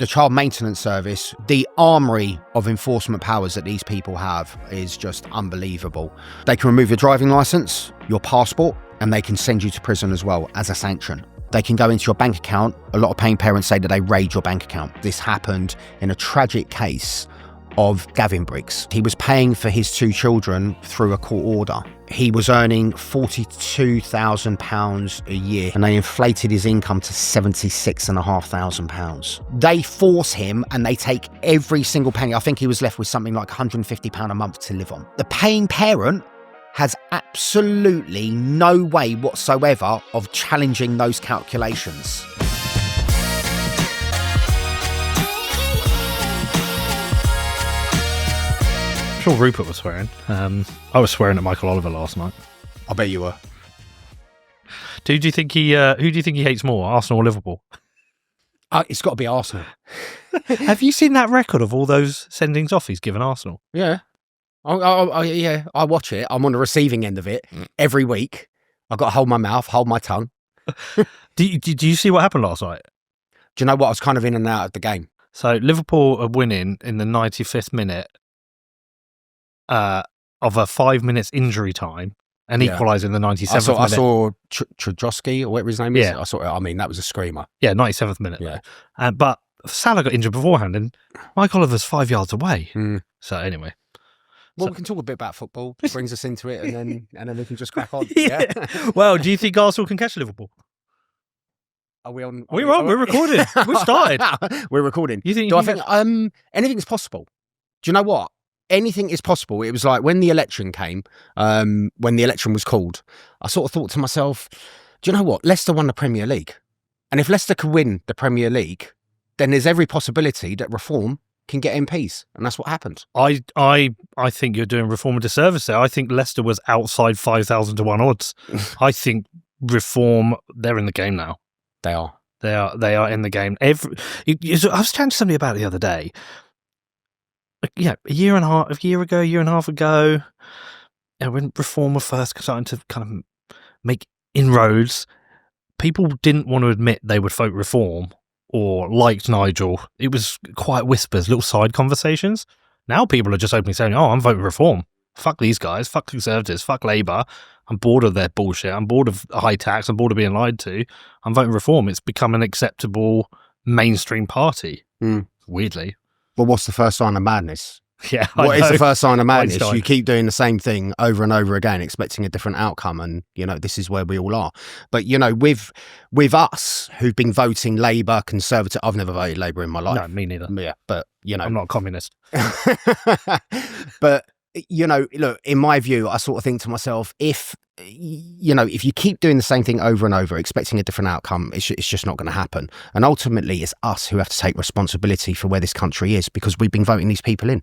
The child maintenance service, the armoury of enforcement powers that these people have is just unbelievable. They can remove your driving licence, your passport, and they can send you to prison as well as a sanction. They can go into your bank account. A lot of paying parents say that they raid your bank account. This happened in a tragic case of Gavin Briggs. He was paying for his 2 children through a court order. He was earning £42,000 a year, and they inflated his income to £76,500. They force him and they take every single penny. I think he was left with something like £150 a month to live on. The paying parent has absolutely no way whatsoever of challenging those calculations. I'm sure Rupert was swearing. I was swearing at Michael Oliver last night. I bet you were. Who do you think he hates more, Arsenal or Liverpool? It's got to be Arsenal. Have you seen that record of all those sendings off he's given Arsenal? Yeah. Yeah, I watch it. I'm on the receiving end of it every week. I've got to hold my mouth, hold my tongue. Do you see what happened last night? Do you know what? I was kind of in and out of the game. So Liverpool are winning in the 95th minute of a 5 minutes injury time and equalise in the 97th minute. I saw Trudrowski, or whatever his name is. Yeah. That was a screamer. Yeah, 97th minute. Yeah. But Salah got injured beforehand and Mike Oliver's 5 yards away. So anyway. Well, we can talk a bit about football. It brings us into it, and then we can just crack on. Yeah. Well, do you think Arsenal can catch Liverpool? Are we on? We're on. We're recording. We've started. We're recording. You think? Do I think anything's possible? Do you know what? Anything is possible. It was like when the election came, when the election was called, I sort of thought to myself, do you know what? Leicester won the Premier League, and if Leicester could win the Premier League, then there's every possibility that Reform can get MPs, and that's what happened. I think you're doing Reform a disservice there. I think Leicester was outside 5,000 to 1 odds. I think Reform, they're in the game now. They are. They are in the game. I was chatting to somebody about it the other day. Yeah, a year and a half ago, when Reform were first starting to kind of make inroads, people didn't want to admit they would vote Reform or liked Nigel. It was quiet whispers, little side conversations. Now people are just openly saying, "Oh, I'm voting Reform. Fuck these guys. Fuck Conservatives. Fuck Labour. I'm bored of their bullshit. I'm bored of high tax. I'm bored of being lied to. I'm voting Reform." It's become an acceptable mainstream party. Weirdly. Well, what's the first sign of madness? Yeah. What is the first sign of madness? Einstein. You keep doing the same thing over and over again, expecting a different outcome. And, this is where we all are. But, with us who've been voting Labour, Conservative, I've never voted Labour in my life. No, me neither. Yeah, but, I'm not a communist. But, look, in my view, I sort of think to myself, if you keep doing the same thing over and over, expecting a different outcome, it's just not going to happen. And ultimately, it's us who have to take responsibility for where this country is, because we've been voting these people in.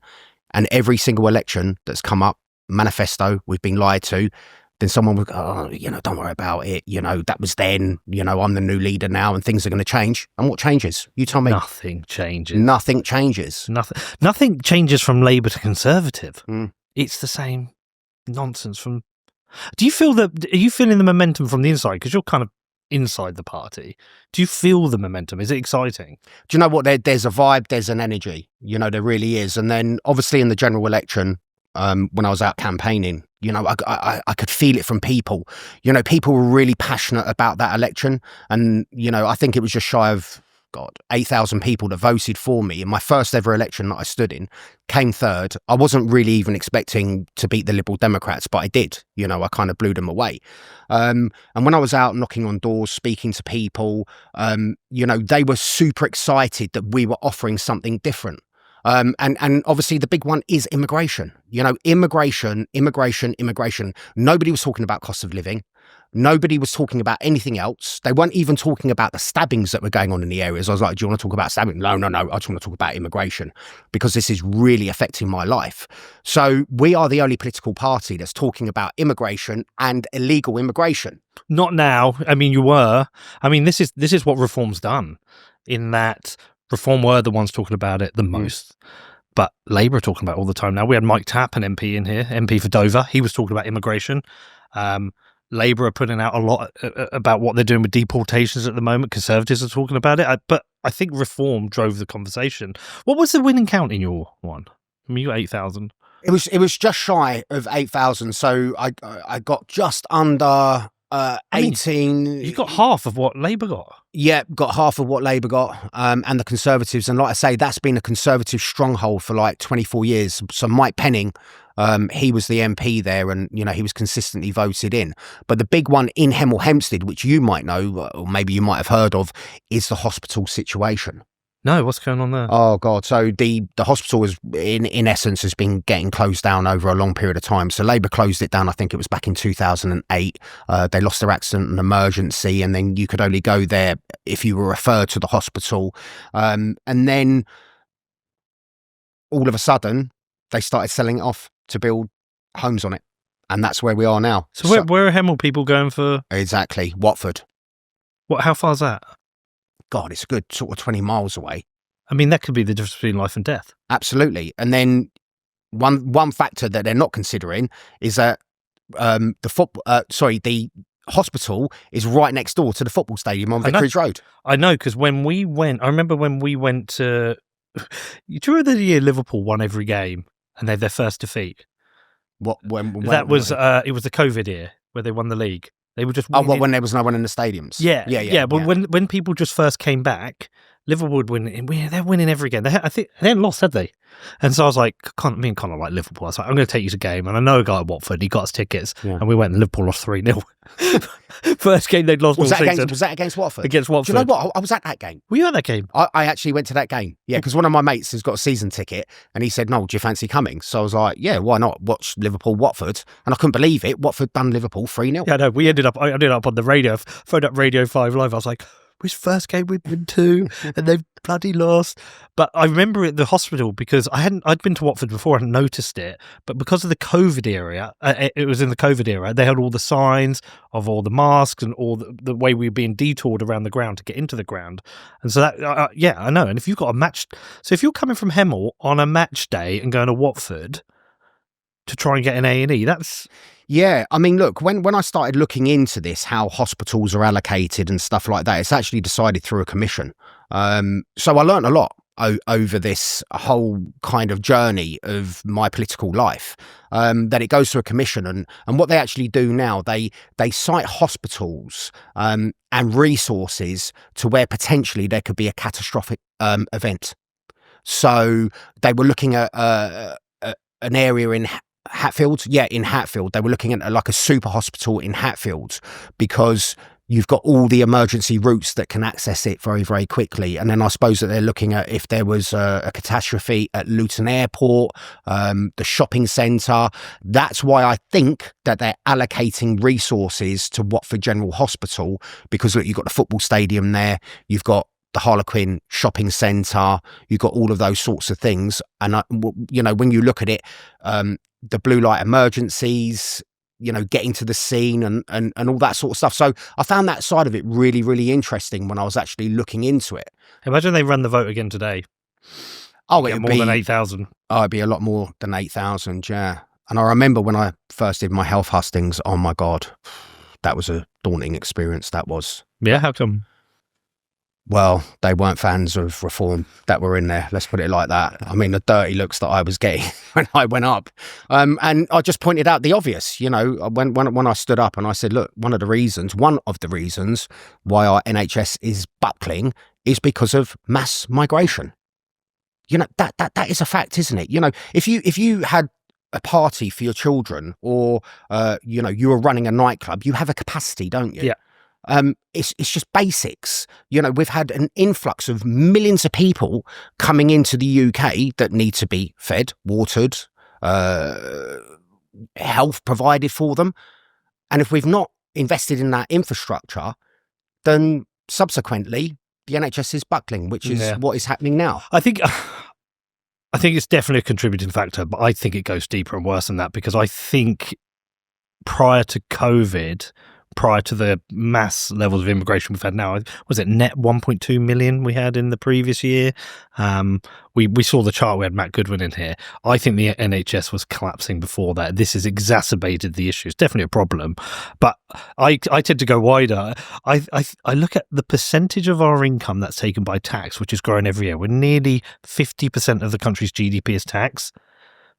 And every single election that's come up, manifesto, we've been lied to, then someone would go, don't worry about it. That was then, I'm the new leader now and things are going to change. And what changes? You tell me. Nothing changes. Nothing changes. Nothing changes from Labour to Conservative. It's the same nonsense from... Are you feeling the momentum from the inside? Because you're kind of inside the party. Do you feel the momentum? Is it exciting? Do you know what? There's a vibe, there's an energy. There really is. And then obviously in the general election, when I was out campaigning, I could feel it from people. People were really passionate about that election. And, I think it was just shy of 8,000 people that voted for me in my first ever election that I stood in. Came third. I wasn't really even expecting to beat the Liberal Democrats, but I did. I kind of blew them away. And when I was out knocking on doors, speaking to people, they were super excited that we were offering something different. And obviously the big one is immigration. Immigration. Nobody was talking about cost of living. Nobody was talking about anything else. They weren't even talking about the stabbings that were going on in the areas. I was like, do you want to talk about stabbing? No. I just want to talk about immigration because this is really affecting my life. So we are the only political party that's talking about immigration and illegal immigration. Not now. I mean, you were. I mean, this is what Reform's done, in that Reform were the ones talking about it the most. But Labour are talking about it all the time now. We had Mike Tapp, an MP in here, MP for Dover. He was talking about immigration. Labour are putting out a lot about what they're doing with deportations at the moment. Conservatives are talking about it. But I think reform drove the conversation. What was the winning count in your one? I mean, you got 8,000. It was just shy of 8,000. So I got just under 18. You got half of what Labour got. Yeah, got half of what Labour got, and the Conservatives. And like I say, that's been a Conservative stronghold for like 24 years. So Mike Penning, he was the MP there, and he was consistently voted in. But the big one in Hemel Hempstead, which you might know, or maybe you might have heard of, is the hospital situation. No, what's going on there? Oh God! So the hospital is in essence has been getting closed down over a long period of time. So Labour closed it down. I think it was back in 2008. They lost their accident and emergency, and then you could only go there if you were referred to the hospital. And then all of a sudden, they started selling it off to build homes on it, and that's where we are now. So where are Hemel people going for? Exactly, Watford. What? How far is that? God, it's a good sort of 20 miles away. I mean, that could be the difference between life and death. Absolutely. And then one factor that they're not considering is that the hospital is right next door to the football stadium on Vicarage Road. I know, because when we went, I remember when we went to, do you remember the year Liverpool won every game and they had their first defeat? When it was the COVID year where they won the league. They were just when there was no one in the stadiums. Yeah. But when people just first came back, Liverpool would win. They're winning every game. I think they hadn't lost, had they? And so I was like, me and Connor like Liverpool. I was like, I'm going to take you to a game. And I know a guy at Watford. He got us tickets, and we went. And Liverpool lost 3-0. First game they'd lost all season. Was that against Watford? Against Watford. Do you know what? I was at that game. Were you at that game? I actually went to that game. Yeah, because one of my mates has got a season ticket, and he said, "No, do you fancy coming?" So I was like, "Yeah, why not? Watch Liverpool Watford." And I couldn't believe it. Watford done Liverpool 3-0. Yeah, no, I ended up on the radio. Phoned up Radio 5 Live. I was like, which first game we've been to, and they've bloody lost. But I remember at the hospital because I'd been to Watford before and noticed it, but because of the COVID era, it was in the COVID era, they had all the signs of all the masks and all the way we were being detoured around the ground to get into the ground. And so that, I know. And if you've got a match, so if you're coming from Hemel on a match day and going to Watford to try and get an A&E, that's... Yeah, I mean, look, when I started looking into this, how hospitals are allocated and stuff like that, it's actually decided through a commission. So I learned a lot over this whole kind of journey of my political life, that it goes through a commission. And what they actually do now, they cite hospitals and resources to where potentially there could be a catastrophic event. So they were looking at an area in Hatfield. Yeah, in Hatfield. They were looking at like a super hospital in Hatfield because you've got all the emergency routes that can access it very, very quickly. And then I suppose that they're looking at if there was a catastrophe at Luton Airport, the shopping centre. That's why I think that they're allocating resources to Watford General Hospital, because look, you've got the football stadium there, you've got the Harlequin shopping centre, you've got all of those sorts of things. And, when you look at it, the blue light emergencies, getting to the scene and all that sort of stuff. So I found that side of it really, really interesting when I was actually looking into it. Imagine they run the vote again today. Oh, it'd be more than 8,000. Oh, it'd be a lot more than 8,000, yeah. And I remember when I first did my health hustings, oh my God, that was a daunting experience, that was. Yeah, how come? Well, they weren't fans of reform that were in there. Let's put it like that. I mean, the dirty looks that I was getting when I went up. And I just pointed out the obvious, when I stood up and I said, look, one of the reasons why our NHS is buckling is because of mass migration. That is a fact, isn't it? If you had a party for your children or, you were running a nightclub, you have a capacity, don't you? Yeah. It's just basics. We've had an influx of millions of people coming into the UK that need to be fed, watered, health provided for them. And if we've not invested in that infrastructure, then subsequently the NHS is buckling, which is what is happening now. I think it's definitely a contributing factor, but I think it goes deeper and worse than that, because I think prior to COVID, prior to the mass levels of immigration we've had now. Was it net 1.2 million we had in the previous year? We saw the chart. We had Matt Goodwin in here. I think the NHS was collapsing before that. This has exacerbated the issue. It's definitely a problem. But I tend to go wider. I look at the percentage of our income that's taken by tax, which is growing every year. We're nearly 50% of the country's GDP is tax.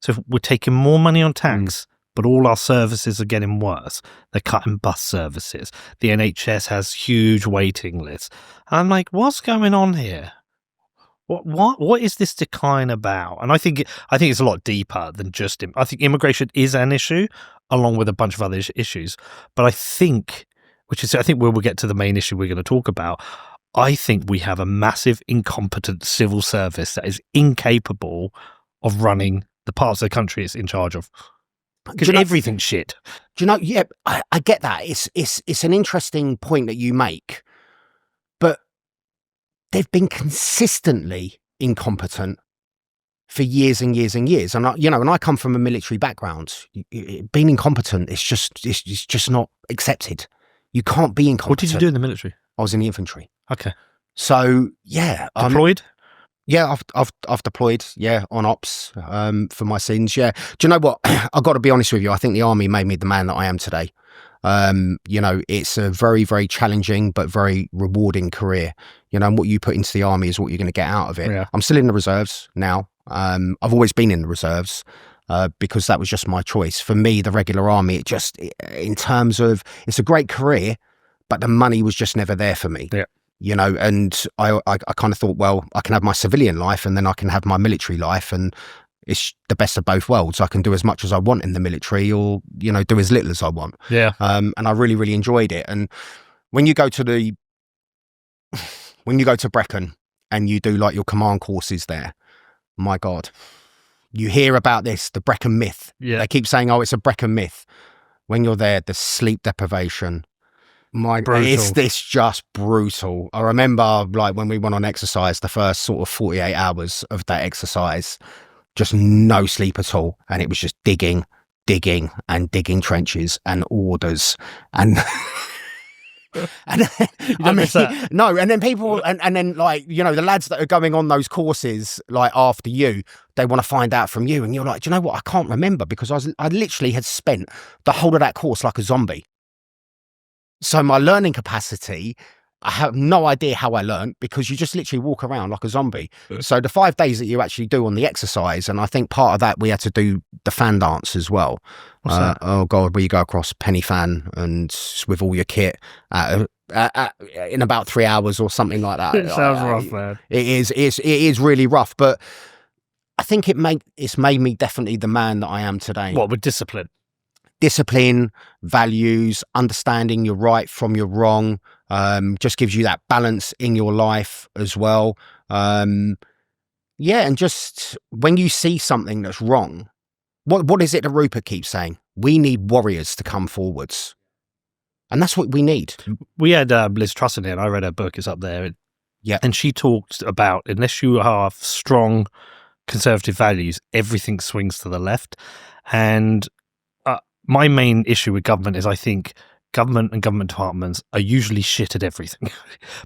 So if we're taking more money on tax, but all our services are getting worse. They're cutting bus services. The NHS has huge waiting lists. And I'm like, what's going on here? What is this decline about? And I think it's a lot deeper than just. I think immigration is an issue, along with a bunch of other issues. But I think where we'll get to the main issue we're going to talk about. I think we have a massive incompetent civil service that is incapable of running the parts of the country it's in charge of. Because everything's shit. Do you know? Yeah, I get that. It's an interesting point that you make, but they've been consistently incompetent for years and years and years. And I come from a military background. Being incompetent is just not accepted. You can't be incompetent. What did you do in the military? I was in the infantry. Okay. So yeah, deployed. Yeah, I've deployed, on ops, for my sins, yeah. Do you know what? I've got to be honest with you. I think the army made me the man that I am today. It's a very, very challenging but very rewarding career. And what you put into the army is what you're going to get out of it. Yeah. I'm still in the reserves now. I've always been in the reserves because that was just my choice. For me, the regular army, in terms of, it's a great career, but the money was just never there for me. Yeah. And I kind of thought, well, I can have my civilian life and then I can have my military life, and it's the best of both worlds. I can do as much as I want in the military, or, do as little as I want. Yeah. And I really, really enjoyed it. And when you go to Brecon and you do like your command courses there, my God, you hear about the Brecon myth. Yeah. They keep saying, oh, it's a Brecon myth. When you're there, the sleep deprivation, it's just brutal. I remember like when we went on exercise, the first sort of 48 hours of that exercise, just no sleep at all. And it was just digging trenches and orders. And no, and then people, and then like, the lads that are going on those courses, like after you, they want to find out from you. And you're like, do you know what? I can't remember, because I literally had spent the whole of that course like a zombie. So my learning capacity, I have no idea how I learned, because you just literally walk around like a zombie. So the 5 days that you actually do on the exercise, and I think part of that, we had to do the fan dance as well. What's that? Oh God, where you go across Penny Fan and with all your kit in about 3 hours or something like that. It sounds rough, man. It is really rough, but I think it's made me definitely the man that I am today. What, with discipline? Discipline, values, understanding your right from your wrong, just gives you that balance in your life as well. And just when you see something that's wrong, what is it that Rupert keeps saying? We need warriors to come forwards. And that's what we need. We had Liz Truss in here, and I read her book, it's up there. Yeah. And she talked about, unless you have strong conservative values, everything swings to the left. And my main issue with government is I think government and government departments are usually shit at everything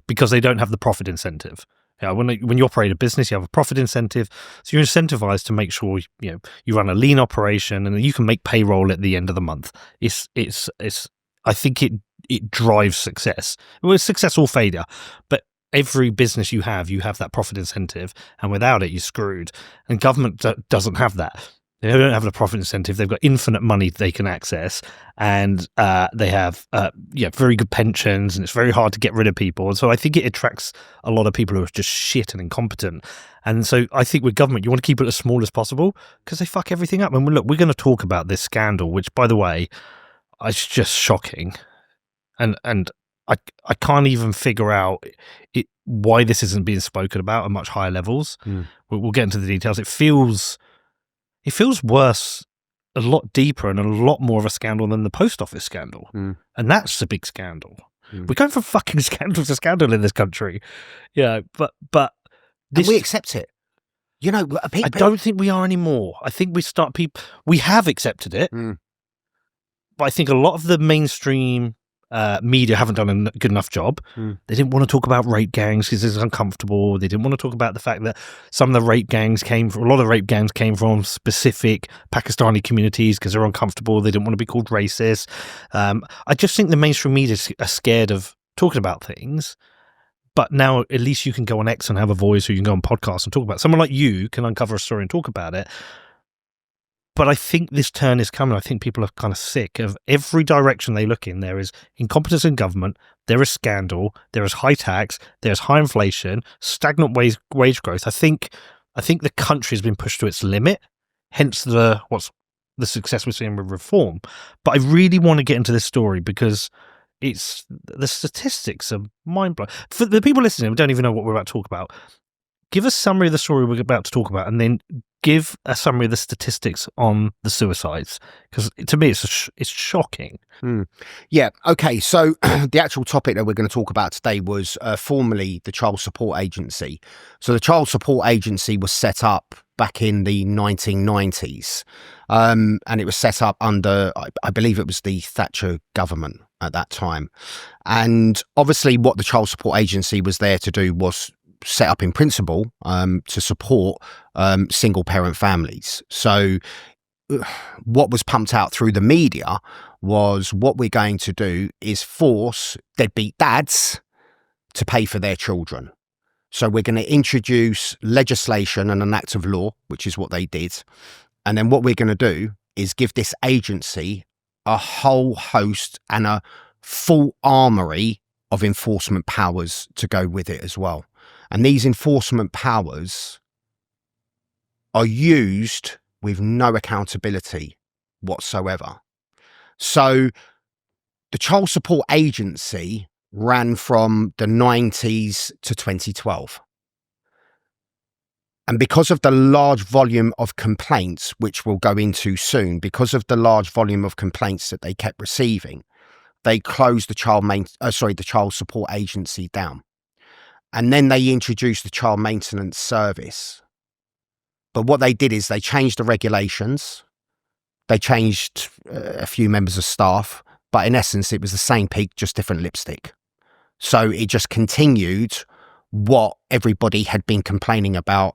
because they don't have the profit incentive. When you operate a business, you have a profit incentive, so you're incentivized to make sure you run a lean operation and you can make payroll at the end of the month. I think it drives success. Well, it's success or failure, but every business you have that profit incentive, and without it, you're screwed. And government doesn't have that. They don't have the profit incentive. They've got infinite money they can access, and they have very good pensions, and it's very hard to get rid of people. And so I think it attracts a lot of people who are just shit and incompetent. And so I think with government, you want to keep it as small as possible because they fuck everything up. And look, we're going to talk about this scandal, which, by the way, is just shocking. And I can't even figure out why this isn't being spoken about at much higher levels. We'll get into the details. It feels worse, a lot deeper, and a lot more of a scandal than the post office scandal. And that's a big scandal. We're going from fucking scandal to scandal in this country. But and we accept it. I don't think we are anymore. I think we have accepted it. But I think a lot of the mainstream media haven't done a good enough job. They didn't want to talk about rape gangs because it's uncomfortable. They didn't want to talk about the fact that a lot of rape gangs came from specific Pakistani communities because they're uncomfortable. They didn't want to be called racist. I just think the mainstream media are scared of talking about things. But now at least you can go on X and have a voice, or you can go on podcasts and talk about it. Someone like you can uncover a story and talk about it. But I think this turn is coming. I think people are kind of sick of every direction they look in. There is incompetence in government. There is scandal. There is high tax. There's high inflation, stagnant wage growth. I think the country has been pushed to its limit. Hence the success we're seeing with reform. But I really want to get into this story because the statistics are mind-blowing. For the people listening who don't even know what we're about to talk about, give a summary of the story we're about to talk about, and then give a summary of the statistics on the suicides, because to me it's shocking. Yeah. Okay. So the actual topic that we're going to talk about today was formerly the Child Support Agency. So the Child Support Agency was set up back in the 1990s, and it was set up under, I believe it was the Thatcher government at that time. And obviously what the Child Support Agency was there to do was set up in principle to support single parent families. So what was pumped out through the media was, what we're going to do is force deadbeat dads to pay for their children. So we're going to introduce legislation and an act of law, which is what they did. And then what we're going to do is give this agency a whole host and a full armory of enforcement powers to go with it as well. And these enforcement powers are used with no accountability whatsoever. So the Child Support Agency ran from the 90s to 2012. And because of the large volume of complaints, which we'll go into soon, because of the large volume of complaints that they kept receiving, they closed the Child Support Agency down. And then they introduced the Child Maintenance Service. But what they did is they changed the regulations. They changed a few members of staff. But in essence, it was the same pig, just different lipstick. So it just continued what everybody had been complaining about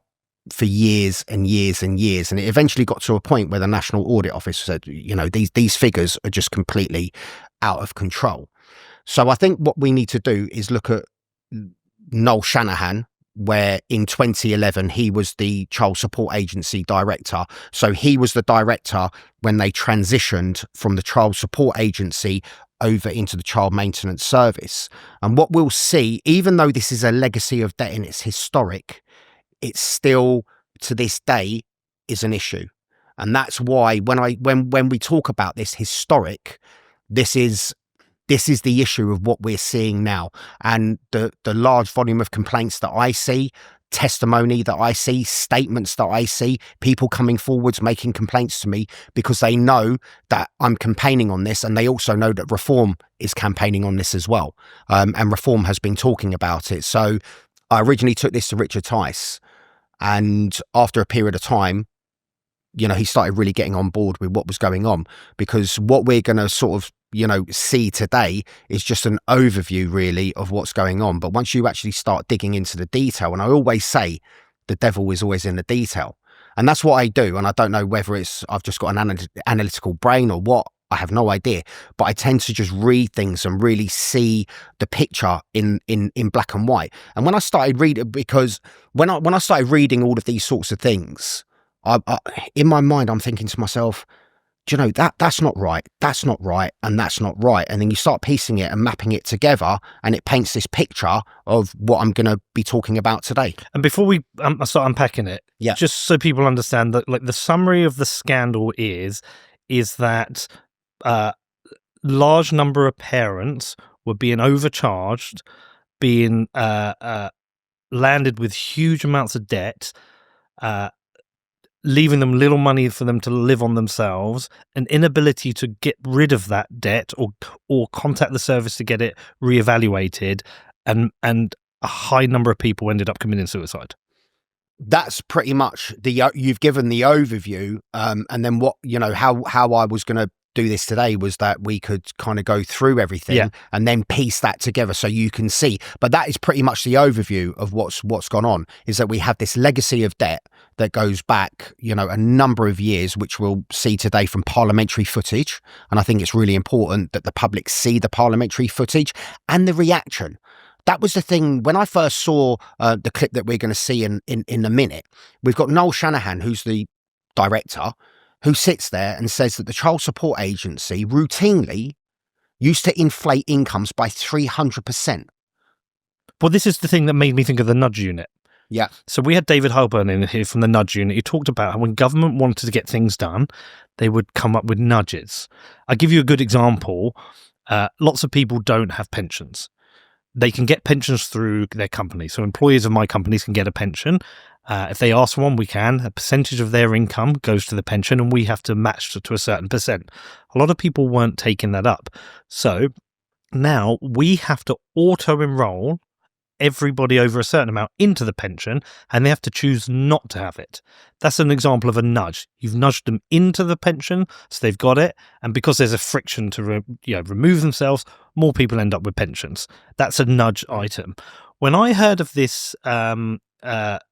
for years and years and years. And it eventually got to a point where the National Audit Office said, you know, these figures are just completely out of control. So I think what we need to do is look at Noel Shanahan, where in 2011 he was the Child Support Agency director. So he was the director when they transitioned from the Child Support Agency over into the Child Maintenance Service. And what we'll see, even though this is a legacy of debt and it's historic, it's still to this day is an issue. And that's why when we talk about this historic, this is the issue of what we're seeing now. And the large volume of complaints that I see, testimony that I see, statements that I see, people coming forwards making complaints to me because they know that I'm campaigning on this, and they also know that Reform is campaigning on this as well. And Reform has been talking about it. So I originally took this to Richard Tice, and after a period of time, you know, he started really getting on board with what was going on, because what we're going to sort of, you know, see today is just an overview really of what's going on. But once you actually start digging into the detail, and I always say the devil is always in the detail, and that's what I do. And I don't know whether I've just got an analytical brain or what, I have no idea, but I tend to just read things and really see the picture in black and white. And when I started reading, because when I started reading all of these sorts of things, I in my mind, I'm thinking to myself, do you know, that's not right, that's not right, and that's not right. And then you start piecing it and mapping it together, and it paints this picture of what I'm going to be talking about today. And before we start unpacking it, yeah, just so people understand that, like, the summary of the scandal is that large number of parents were being overcharged, being landed with huge amounts of debt, leaving them little money for them to live on themselves, an inability to get rid of that debt or contact the service to get it reevaluated, and a high number of people ended up committing suicide. That's pretty much you've given the overview, and then what, you know, how I was going to do this today was that we could kind of go through everything and then piece that together so you can see. But that is pretty much the overview of what's gone on, is that we have this legacy of debt that goes back, a number of years, which we'll see today from parliamentary footage. And I think it's really important that the public see the parliamentary footage and the reaction. That was the thing when I first saw the clip that we're going to see in a minute. We've got Noel Shanahan, who's the director, who sits there and says that the Child Support Agency routinely used to inflate incomes by 300%. Well, this is the thing that made me think of the nudge unit. Yeah. So we had David Holborn in here from the nudge unit. He talked about how when government wanted to get things done, they would come up with nudges. I'll give you a good example. Lots of people don't have pensions. They can get pensions through their company. So employees of my companies can get a pension. If they ask for one, we can. A percentage of their income goes to the pension and we have to match to a certain percent. A lot of people weren't taking that up. So now we have to auto-enroll everybody over a certain amount into the pension, and they have to choose not to have it. That's an example of a nudge. You've nudged them into the pension, so they've got it, and because there's a friction to remove themselves, more people end up with pensions. That's a nudge item. When I heard of this, them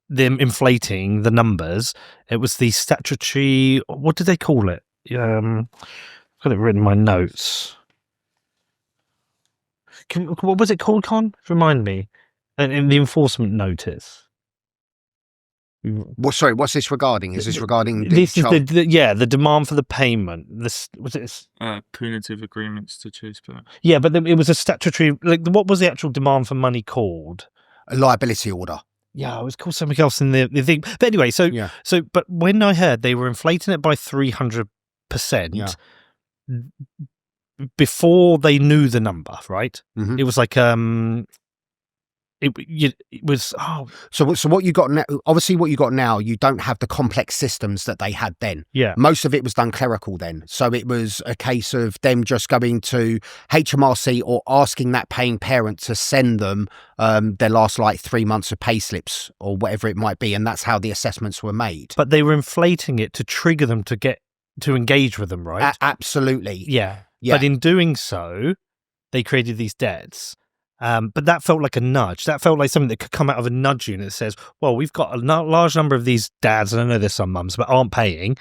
inflating the numbers, it was the statutory. What did they call it? I've got it written in my notes. What was it called, Con? Remind me. In the enforcement notice. Well, sorry, what's this regarding? Is this regarding this is the demand for the payment? This was it. Punitive agreements to choose payment. Yeah, but it was a statutory. What was the actual demand for money called? A liability order. Yeah, it was called something else in the thing. But anyway, but when I heard they were inflating it by 300%, before they knew the number, right? Mm-hmm. It was like It was So what you got now, obviously what you got now, you don't have the complex systems that they had then. Yeah, most of it was done clerical then, so it was a case of them just going to HMRC or asking that paying parent to send them their last 3 months of pay slips or whatever it might be, and that's how the assessments were made. But they were inflating it to trigger them to engage with them, right? Absolutely. Yeah. But in doing so, they created these debts. But that felt like a nudge. That felt like something that could come out of a nudge unit that says, well, we've got a large number of these dads, and I know there's some mums, but aren't paying.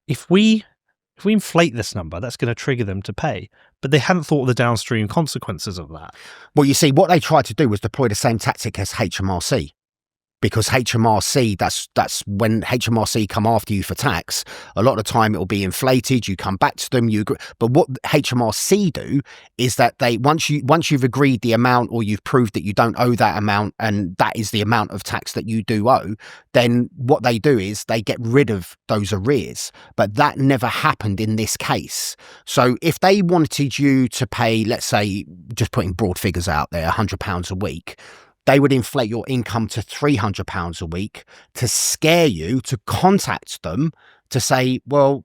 If we inflate this number, that's going to trigger them to pay. But they hadn't thought of the downstream consequences of that. Well, you see, what they tried to do was deploy the same tactic as HMRC. Because HMRC, that's when HMRC come after you for tax. A lot of the time it will be inflated. You come back to them. But what HMRC do is that they once you've agreed the amount, or you've proved that you don't owe that amount, and that is the amount of tax that you do owe, then what they do is they get rid of those arrears. But that never happened in this case. So if they wanted you to pay, let's say, just putting broad figures out there, £100 a week, they would inflate your income to £300 a week to scare you, to contact them to say, well,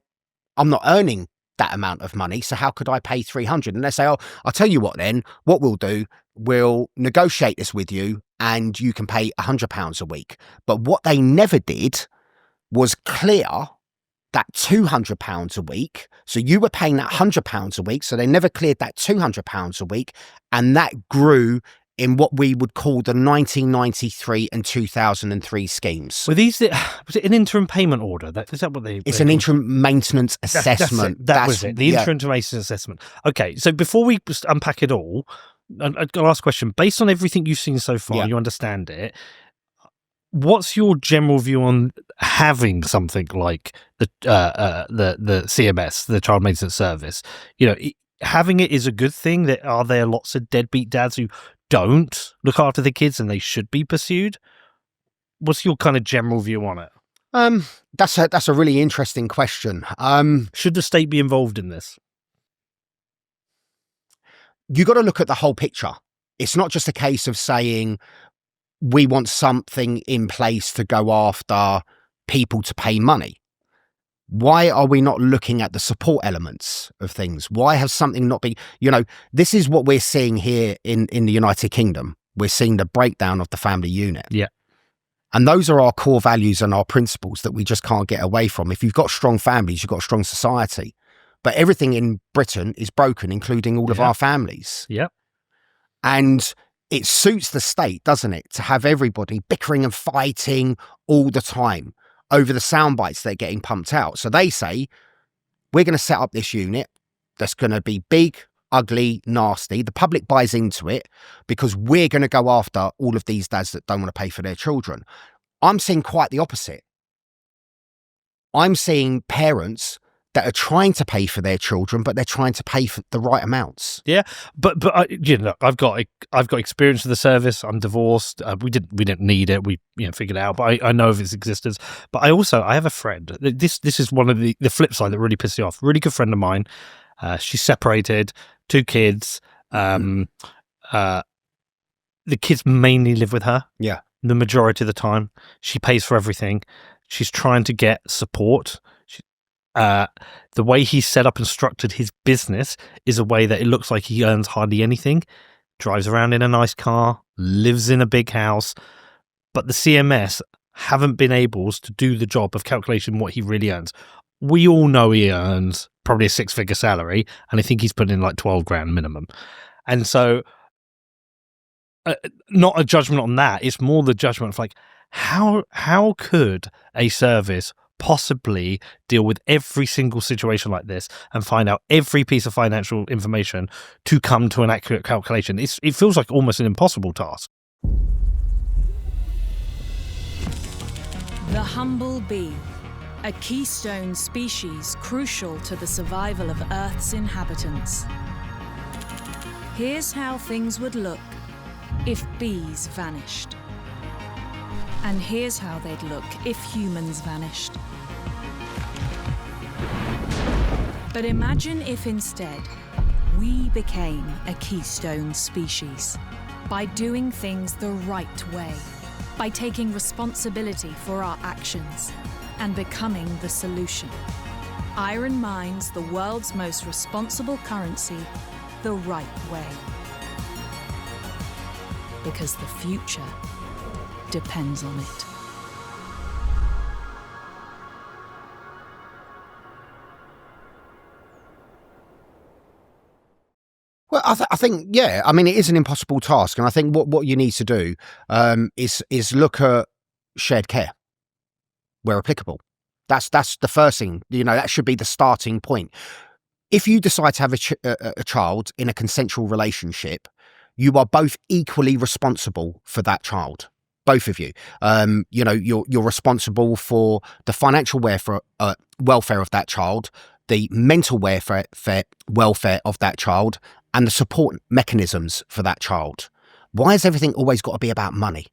I'm not earning that amount of money, so how could I pay 300? And they say, oh, I'll tell you what then, what we'll do, we'll negotiate this with you and you can pay £100 a week. But what they never did was clear that £200 a week. So you were paying that £100 a week, so they never cleared that £200 a week, and that grew in what we would call the 1993 and 2003 schemes. Were these was it an interim payment order? Is that what they? It's an interim maintenance assessment. That was it. The interim maintenance assessment. Okay, so before we unpack it all, a last question. Based on everything you've seen so far, you understand it. What's your general view on having something like the CMS, the Child Maintenance Service? Having it is a good thing. Are there lots of deadbeat dads who don't look after the kids and they should be pursued? What's your kind of general view on it? That's a really interesting question. Should the state be involved in this? You got to look at the whole picture. It's not just a case of saying we want something in place to go after people to pay money. Why are we not looking at the support elements of things? Why has something not been, this is what we're seeing here in the United Kingdom. We're seeing the breakdown of the family unit. Yeah. And those are our core values and our principles that we just can't get away from. If you've got strong families, you've got a strong society. but everything in Britain is broken, including all of our families. Yep. And it suits the state, doesn't it, to have everybody bickering and fighting all the time over the sound bites they're getting pumped out. So they say, we're going to set up this unit that's going to be big, ugly, nasty. The public buys into it because we're going to go after all of these dads that don't want to pay for their children. I'm seeing quite the opposite. I'm seeing parents that are trying to pay for their children, but they're trying to pay for the right amounts. Yeah, but I've got experience with the service. I'm divorced. We didn't need it. We figured it out. But I know of its existence. But I have a friend. This is one of the flip side that really pisses me off. Really good friend of mine. She's separated, 2 kids. The kids mainly live with her. Yeah, the majority of the time. She pays for everything. She's trying to get support. The way he's set up and structured his business is a way that it looks like he earns hardly anything, drives around in a nice car, lives in a big house, but the CMS haven't been able to do the job of calculating what he really earns. We all know he earns probably a 6-figure salary, and I think he's put in like 12 grand minimum. And so not a judgment on that, it's more the judgment of like, how could a service possibly deal with every single situation like this and find out every piece of financial information to come to an accurate calculation? It feels like almost an impossible task. The humble bee, a keystone species crucial to the survival of Earth's inhabitants. Here's how things would look if bees vanished. And here's how they'd look if humans vanished. But imagine if instead we became a keystone species by doing things the right way, by taking responsibility for our actions and becoming the solution. Iron mines the world's most responsible currency the right way. Because the future depends on it. Well, I think, yeah. I mean, it is an impossible task, and I think what you need to do is look at shared care where applicable. That's the first thing. That should be the starting point. If you decide to have a child in a consensual relationship, you are both equally responsible for that child. Both of you. You're responsible for the financial welfare of that child, the mental welfare of that child, and the support mechanisms for that child. Why has everything always got to be about money?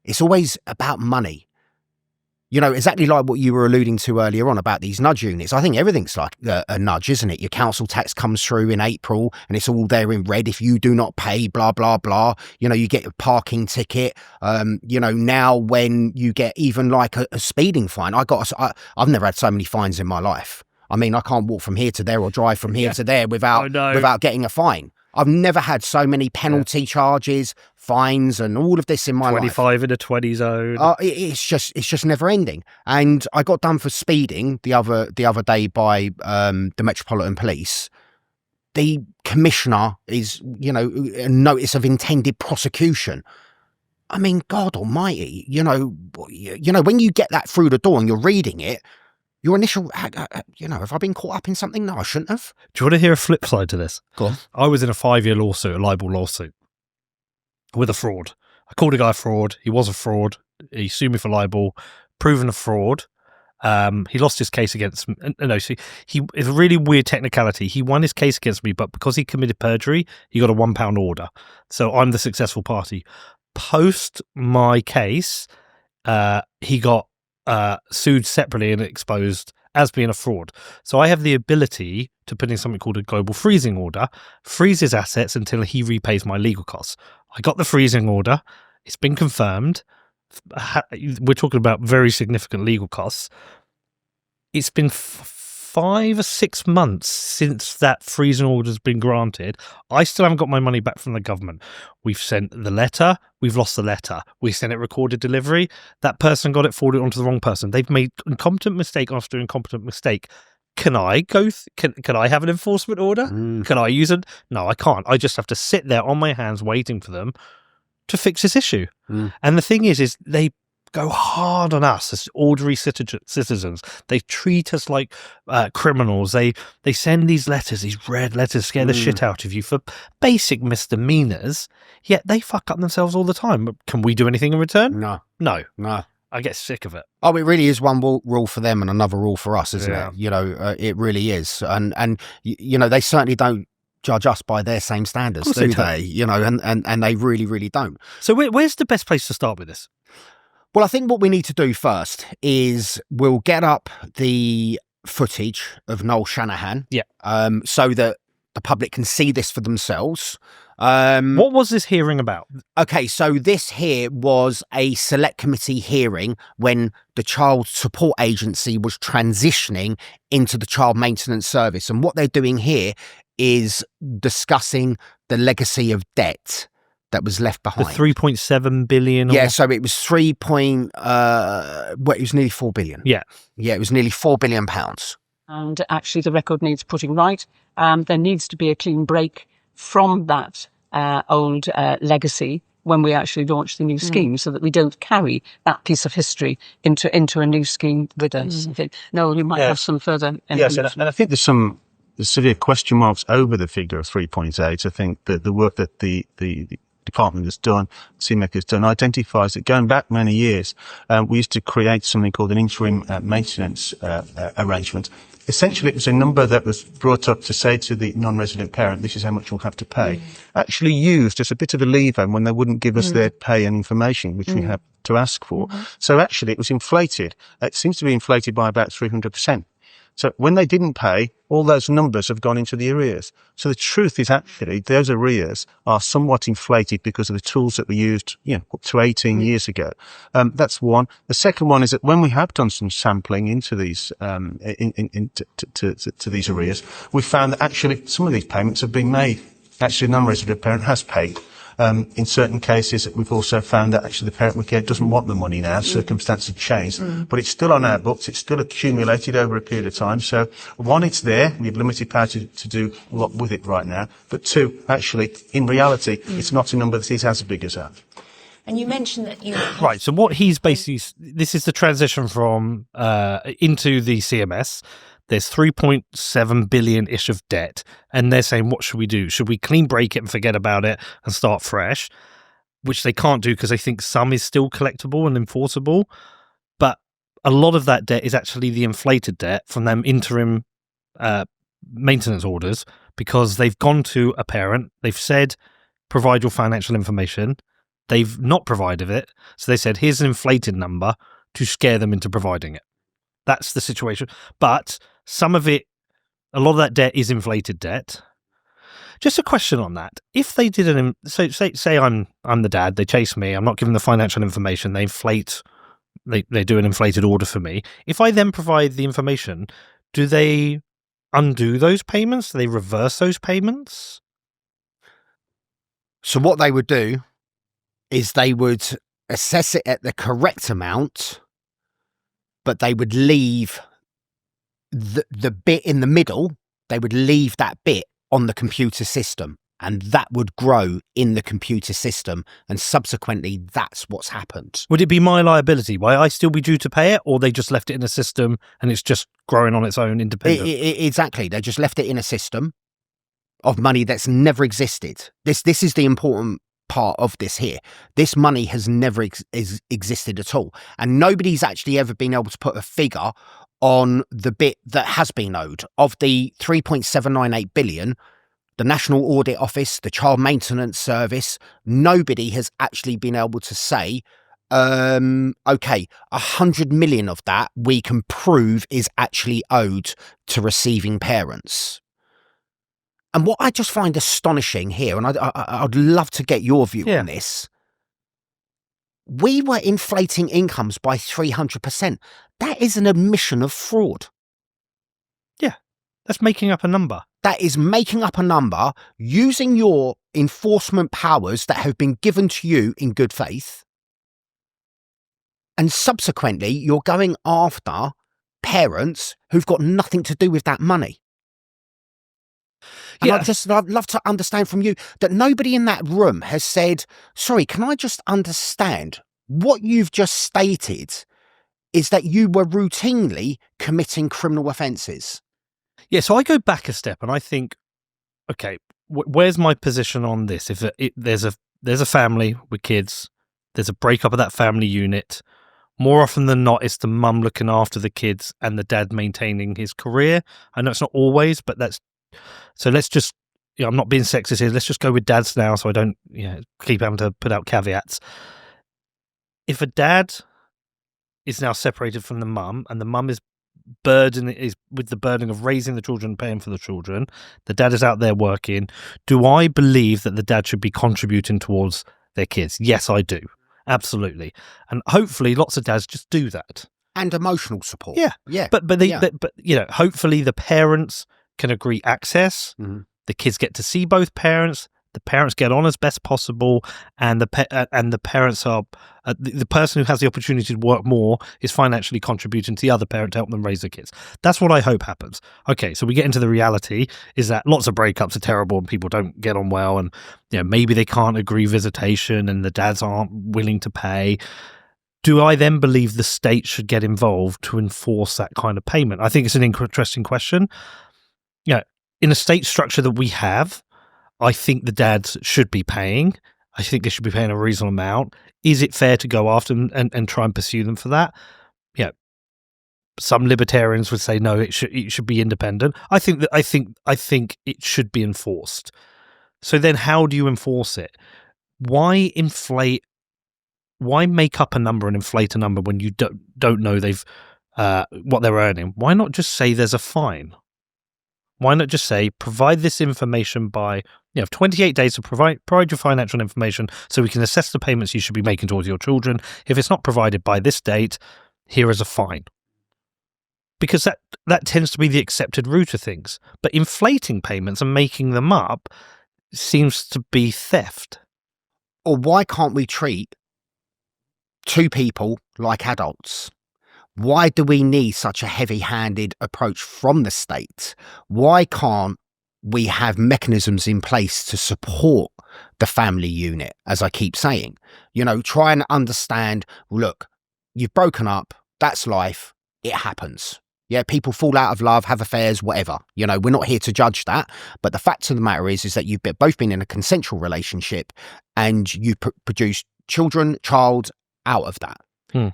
It's always about money. Exactly like what you were alluding to earlier on about these nudge units. I think everything's like a nudge, isn't it? Your council tax comes through in April and it's all there in red. If you do not pay, blah, blah, blah, you get a parking ticket. Now when you get even like a speeding fine, I've never had so many fines in my life. I mean, I can't walk from here to there or drive from here to there without getting a fine. I've never had so many penalty charges, fines, and all of this in my 25 in a 20 zone. It's just never ending. And I got done for speeding the other day by the Metropolitan Police. The commissioner is, a notice of intended prosecution. I mean, God Almighty, when you get that through the door and you're reading it, your initial, have I been caught up in something? No, I shouldn't have. Do you want to hear a flip side to this? Go on. I was in a 5-year lawsuit, a libel lawsuit, with a fraud. I called a guy a fraud. He was a fraud. He sued me for libel, proven a fraud. He lost his case against me. No, see, it's a really weird technicality. He won his case against me, but because he committed perjury, he got a £1 order. So I'm the successful party. Post my case, he got sued separately and exposed as being a fraud. So I have the ability to put in something called a global freezing order, freeze his assets until he repays my legal costs. I got the freezing order. It's been confirmed. We're talking about very significant legal costs. It's been 5 or 6 months since that freezing order has been granted. I still haven't got my money back from the government. We've sent the letter. We've lost the letter. We sent it recorded delivery. That person got it forwarded onto the wrong person. They've made incompetent mistake after incompetent mistake. can I go? Can I have an enforcement order? Can I use it? No, I can't. I just have to sit there on my hands waiting for them to fix this issue. And the thing is they go hard on us as ordinary citizens. They treat us like criminals. They send these letters, these red letters, scare the shit out of you for basic misdemeanors. Yet they fuck up themselves all the time. Can we do anything in return? No. I get sick of it. Oh, it really is one rule for them and another rule for us, isn't it? You know, it really is. And you know, they certainly don't judge us by their same standards, do they? You know, and they really, really don't. So where's the best place to start with this? Well, I think what we need to do first is we'll get up the footage of Noel Shanahan, so that the public can see this for themselves. What was this hearing about? Okay, so this here was a select committee hearing when the Child Support Agency was transitioning into the Child Maintenance Service. And what they're doing here is discussing the legacy of debt that was left behind. The 3.7 billion? Yeah, so it was it was nearly 4 billion. Yeah, it was nearly £4 billion. And actually the record needs putting right. There needs to be a clean break from that old legacy when we actually launch the new scheme, so that we don't carry that piece of history into a new scheme with us. Noel, you might have some further information. Yes, and I think there's severe question marks over the figure of 3.8. I think that the work that the department has done, CMEC has done, identifies that going back many years, we used to create something called an interim maintenance arrangement. Essentially, it was a number that was brought up to say to the non-resident parent, this is how much you'll have to pay. Actually used as a bit of a lever when they wouldn't give us their pay and information, which we had to ask for. So actually, it was inflated. It seems to be inflated by about 300%. So when they didn't pay, all those numbers have gone into the arrears. So the truth is actually those arrears are somewhat inflated because of the tools that we used, up to 18 years ago. That's one. The second one is that when we have done some sampling into these, to these arrears, we found that actually some of these payments have been made. Actually, a non-resident parent has paid. In certain cases, we've also found that actually the parent we care doesn't want the money now. Circumstances have changed, but it's still on our books. It's still accumulated over a period of time. So, one, it's there. We have limited power to do a lot with it right now. But two, actually, in reality, it's not a number that is as big as that. And you mentioned that right. So what he's basically, this is the transition from into the CMS. There's 3.7 billion-ish of debt, and they're saying, what should we do? Should we clean break it and forget about it and start fresh? Which they can't do because they think some is still collectible and enforceable. But a lot of that debt is actually the inflated debt from them interim maintenance orders, because they've gone to a parent, they've said, provide your financial information. They've not provided it. So they said, here's an inflated number to scare them into providing it. That's the situation. But some of it, a lot of that debt is inflated debt. Just a question on that. If they did say I'm the dad, they chase me, I'm not giving the financial information, they do an inflated order for me. If I then provide the information, do they undo those payments? Do they reverse those payments? So what they would do is they would assess it at the correct amount, but they would leave the bit in the middle, they would leave that bit on the computer system, and that would grow in the computer system, and subsequently that's what's happened. Would it be my liability? Will I still be due to pay it, or they just left it in a system and it's just growing on its own independent? Exactly. They just left it in a system of money that's never existed. This is the important part of this here. This money has never existed at all, and nobody's actually ever been able to put a figure on the bit that has been owed. Of the 3.798 billion, the National Audit Office, the Child Maintenance Service, nobody has actually been able to say, okay, 100 million of that we can prove is actually owed to receiving parents. And what I just find astonishing here, and I'd love to get your view on this, we were inflating incomes by 300%. That is an admission of fraud. Yeah, that's making up a number. That is making up a number using your enforcement powers that have been given to you in good faith. And subsequently, you're going after parents who've got nothing to do with that money. And I'd love to understand from you that nobody in that room has said, sorry, can I just understand what you've just stated is that you were routinely committing criminal offences? Yeah, so I go back a step and I think, okay, where's my position on this? If there's a family with kids, there's a breakup of that family unit. More often than not, it's the mum looking after the kids and the dad maintaining his career. I know it's not always, but so let's just, I'm not being sexist here. Let's just go with dads now, so I don't keep having to put out caveats. If a dad is now separated from the mum and the mum is with the burden of raising the children and paying for the children, the dad is out there working, do I believe that the dad should be contributing towards their kids? Yes, I do. Absolutely. And hopefully lots of dads just do that. And emotional support. Yeah. But hopefully the parents can agree access. Mm-hmm. The kids get to see both parents. The parents get on as best possible, and the parents are the person who has the opportunity to work more is financially contributing to the other parent to help them raise the kids. That's what I hope happens. Okay, so we get into the reality is that lots of breakups are terrible and people don't get on well, and maybe they can't agree visitation and the dads aren't willing to pay. Do I then believe the state should get involved to enforce that kind of payment? I think it's an interesting question. In a state structure that we have, I think the dads should be paying. I think they should be paying a reasonable amount. Is it fair to go after them and try and pursue them for that? Some libertarians would say no, it should be independent. I think it should be enforced. So then how do you enforce it? Why make up a number and inflate a number when you don't know what they're earning? Why not just say there's a fine? Why not just say, provide this information by, 28 days to provide your financial information so we can assess the payments you should be making towards your children. If it's not provided by this date, here is a fine. Because that tends to be the accepted route of things. But inflating payments and making them up seems to be theft. Or why can't we treat two people like adults? Why do we need such a heavy-handed approach from the state? Why can't we have mechanisms in place to support the family unit, as I keep saying? Try and understand, look, you've broken up, that's life, it happens. Yeah, people fall out of love, have affairs, whatever. We're not here to judge that. But the fact of the matter is that you've both been in a consensual relationship and you produced child out of that.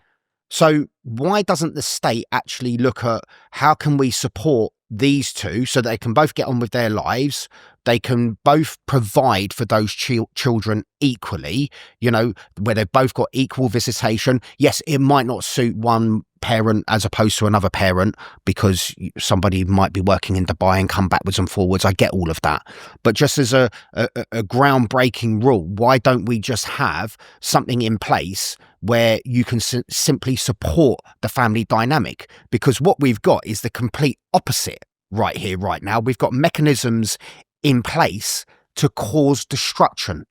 So why doesn't the state actually look at how can we support these two so they can both get on with their lives? They can both provide for those children equally, where they've both got equal visitation. Yes, it might not suit one parent as opposed to another parent because somebody might be working in Dubai and come backwards and forwards. I get all of that. But just as a groundbreaking rule, why don't we just have something in place where you can simply support the family dynamic? Because what we've got is the complete opposite right here, right now. We've got mechanisms in place to cause destruction.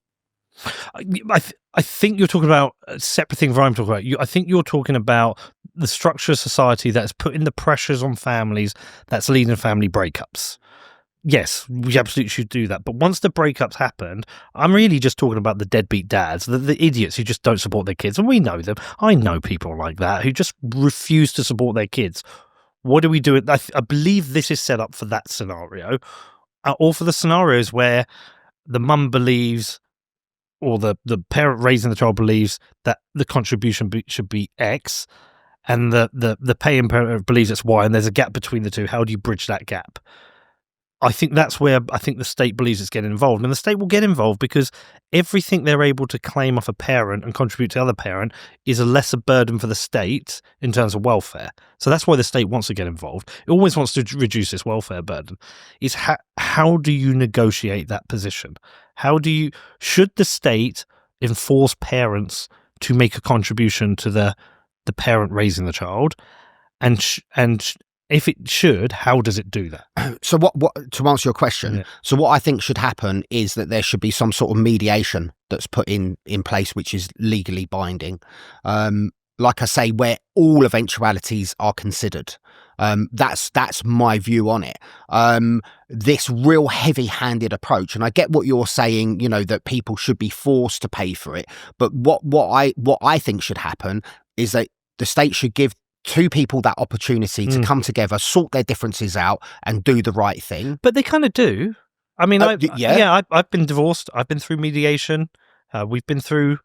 I think you're talking about a separate thing from what I'm talking about. I think you're talking about the structure of society that's putting the pressures on families that's leading to family breakups. Yes, we absolutely should do that. But once the breakups happened, I'm really just talking about the deadbeat dads, the idiots who just don't support their kids. And we know them. I know people like that who just refuse to support their kids. What do we do? I believe this is set up for that scenario, or for the scenarios where the mum believes, or the parent raising the child believes that the contribution should be X, and the paying parent believes it's Y, and there's a gap between the two. How do you bridge that gap? I think that's where I think the state believes it's getting involved. And the state will get involved because everything they're able to claim off a parent and contribute to the other parent is a lesser burden for the state in terms of welfare. So that's why the state wants to get involved. It always wants to reduce its welfare burden. Is how do you negotiate that position? Should the state enforce parents to make a contribution to the parent raising the child? And if it should, how does it do that? So what to answer your question, So what I think should happen is that there should be some sort of mediation that's put in place, which is legally binding. like I say, where all eventualities are considered. That's my view on it. This real heavy-handed approach, and I get what you're saying, that people should be forced to pay for it. But what I think should happen is that the state should give two people that opportunity to come together, sort their differences out, and do the right thing. But they kind of do. I mean, I've been divorced. I've been through mediation. We've been through,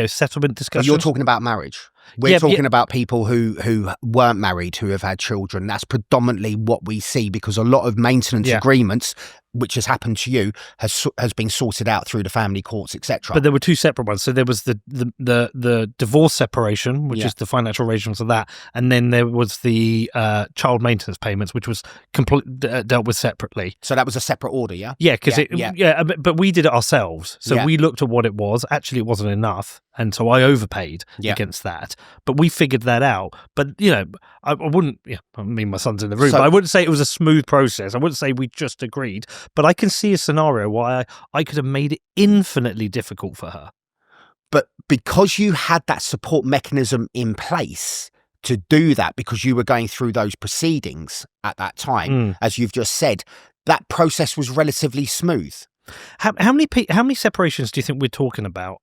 settlement discussions. You're talking about marriage. We're talking about people who weren't married, who have had children. That's predominantly what we see, because a lot of maintenance agreements, which has happened to you, has been sorted out through the family courts, etc. But there were two separate ones. So there was the divorce separation, which is the financial arrangements of that, and then there was the child maintenance payments, which was dealt with separately. So that was a separate order, yeah? Yeah, because but we did it ourselves. So we looked at what it was. Actually, it wasn't enough, and so I overpaid against that. But we figured that out. But I wouldn't. I mean, my son's in the room, but I wouldn't say it was a smooth process. I wouldn't say we just agreed. But I can see a scenario why I could have made it infinitely difficult for her. But because you had that support mechanism in place to do that, because you were going through those proceedings at that time, as you've just said, that process was relatively smooth. How many separations do you think we're talking about?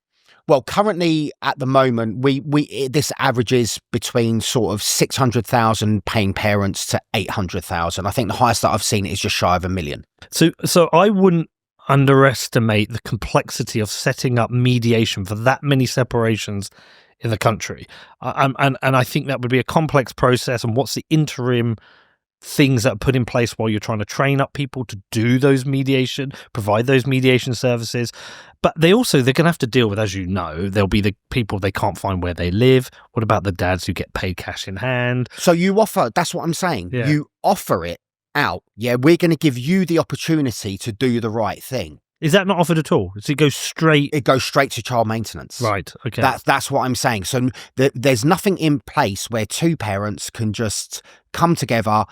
Well, currently at the moment, this averages between sort of 600,000 paying parents to 800,000. I think the highest that I've seen is just shy of 1 million. So I wouldn't underestimate the complexity of setting up mediation for that many separations in the country. And I think that would be a complex process. And what's the interim things that are put in place while you're trying to train up people to do those provide those mediation services. But they're going to have to deal with, as you know, there'll be the people they can't find where they live. What about the dads who get paid cash in hand? So you offer, that's what I'm saying. Yeah. You offer it out. Yeah, we're going to give you the opportunity to do the right thing. Is that not offered at all? Does it go straight? It goes straight to child maintenance. Right. Okay. That's what I'm saying. So there's nothing in place where two parents can just come together,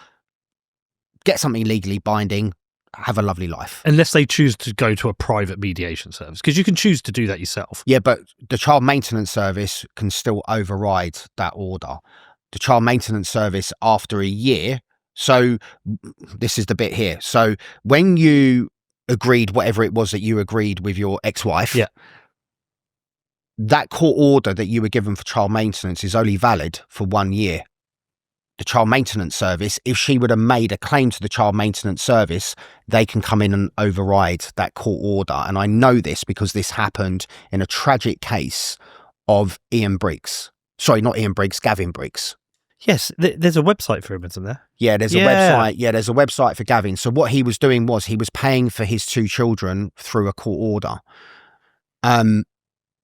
get something legally binding, have a lovely life. Unless they choose to go to a private mediation service, because you can choose to do that yourself. Yeah, but the child maintenance service can still override that order. The child maintenance service after a year. So this is the bit here. So when you agreed whatever it was that you agreed with your ex-wife, that court order that you were given for child maintenance is only valid for 1 year. The child maintenance service, if she would have made a claim to the child maintenance service, they can come in and override that court order. And I know this because this happened in a tragic case of Ian Briggs. Sorry, not Ian Briggs, Gavin Briggs. Yes, there's a website for him, isn't there? Yeah, there's a website. Yeah, there's a website for Gavin. So what he was doing was he was paying for his two children through a court order.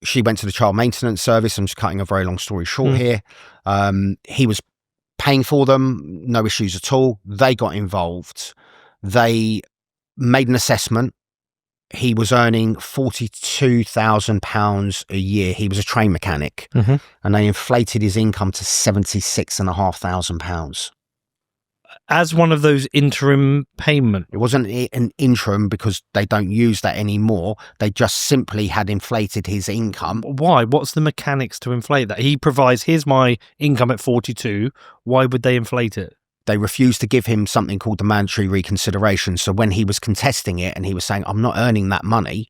She went to the child maintenance service. I'm just cutting a very long story short here. He was paying for them, no issues at all. They got involved. They made an assessment. He was earning £42,000 a year. He was a train mechanic, and they inflated his income to £76,500. As one of those interim payment. It wasn't an interim because they don't use that anymore. They just simply had inflated his income. Why? What's the mechanics to inflate that? He provides, here's my income at 42. Why would they inflate it? They refused to give him something called the mandatory reconsideration. So when he was contesting it and he was saying, I'm not earning that money,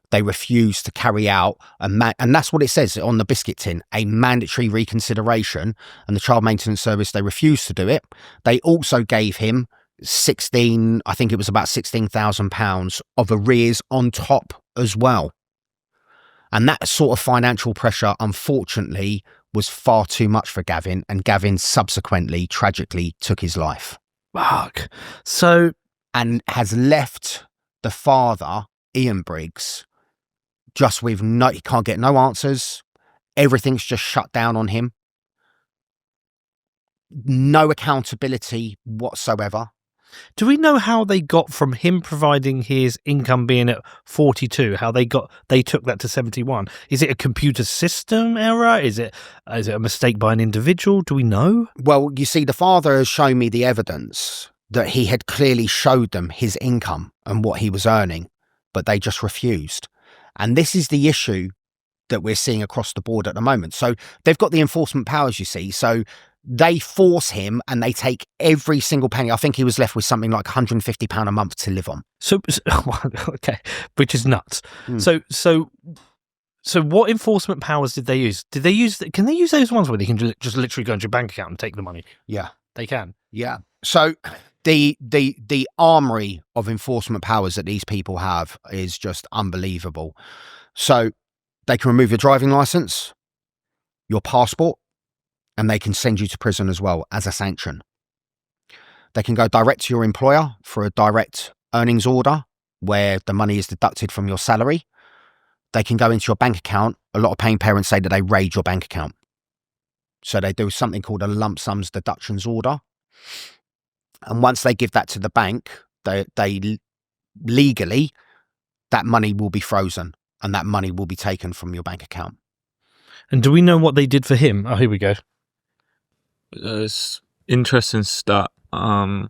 they refused to carry out and that's what it says on the biscuit tin, a mandatory reconsideration. And the child maintenance service, they refused to do it. They also gave him I think it was about £16,000 of arrears on top as well. And that sort of financial pressure, unfortunately, was far too much for Gavin, and Gavin subsequently, tragically, took his life. Fuck. So, and has left the father, Ian Briggs, just with he can't get no answers. Everything's just shut down on him. No accountability whatsoever. Do we know how they got from him providing his income being at 42, how they took that to 71? Is it a computer system error? Is it a mistake by an individual? Do we know? Well, you see, the father has shown me the evidence that he had clearly showed them his income and what he was earning, but they just refused. And this is the issue that we're seeing across the board at the moment. So they've got the enforcement powers, you see. So they force him and they take every single penny. I think he was left with something like £150 a month to live on. So okay, which is nuts. So what enforcement powers did they use? Can they use those ones where they can just literally go into your bank account and take the money? Yeah. They can. Yeah. So the armory of enforcement powers that these people have is just unbelievable. So they can remove your driving license, your passport, and they can send you to prison as well as a sanction. They can go direct to your employer for a direct earnings order where the money is deducted from your salary. They can go into your bank account. A lot of paying parents say that they raid your bank account. So they do something called a lump sums deductions order. And once they give that to the bank, they legally, that money will be frozen and that money will be taken from your bank account. And do we know what they did for him? Oh, here we go. It's interesting stat on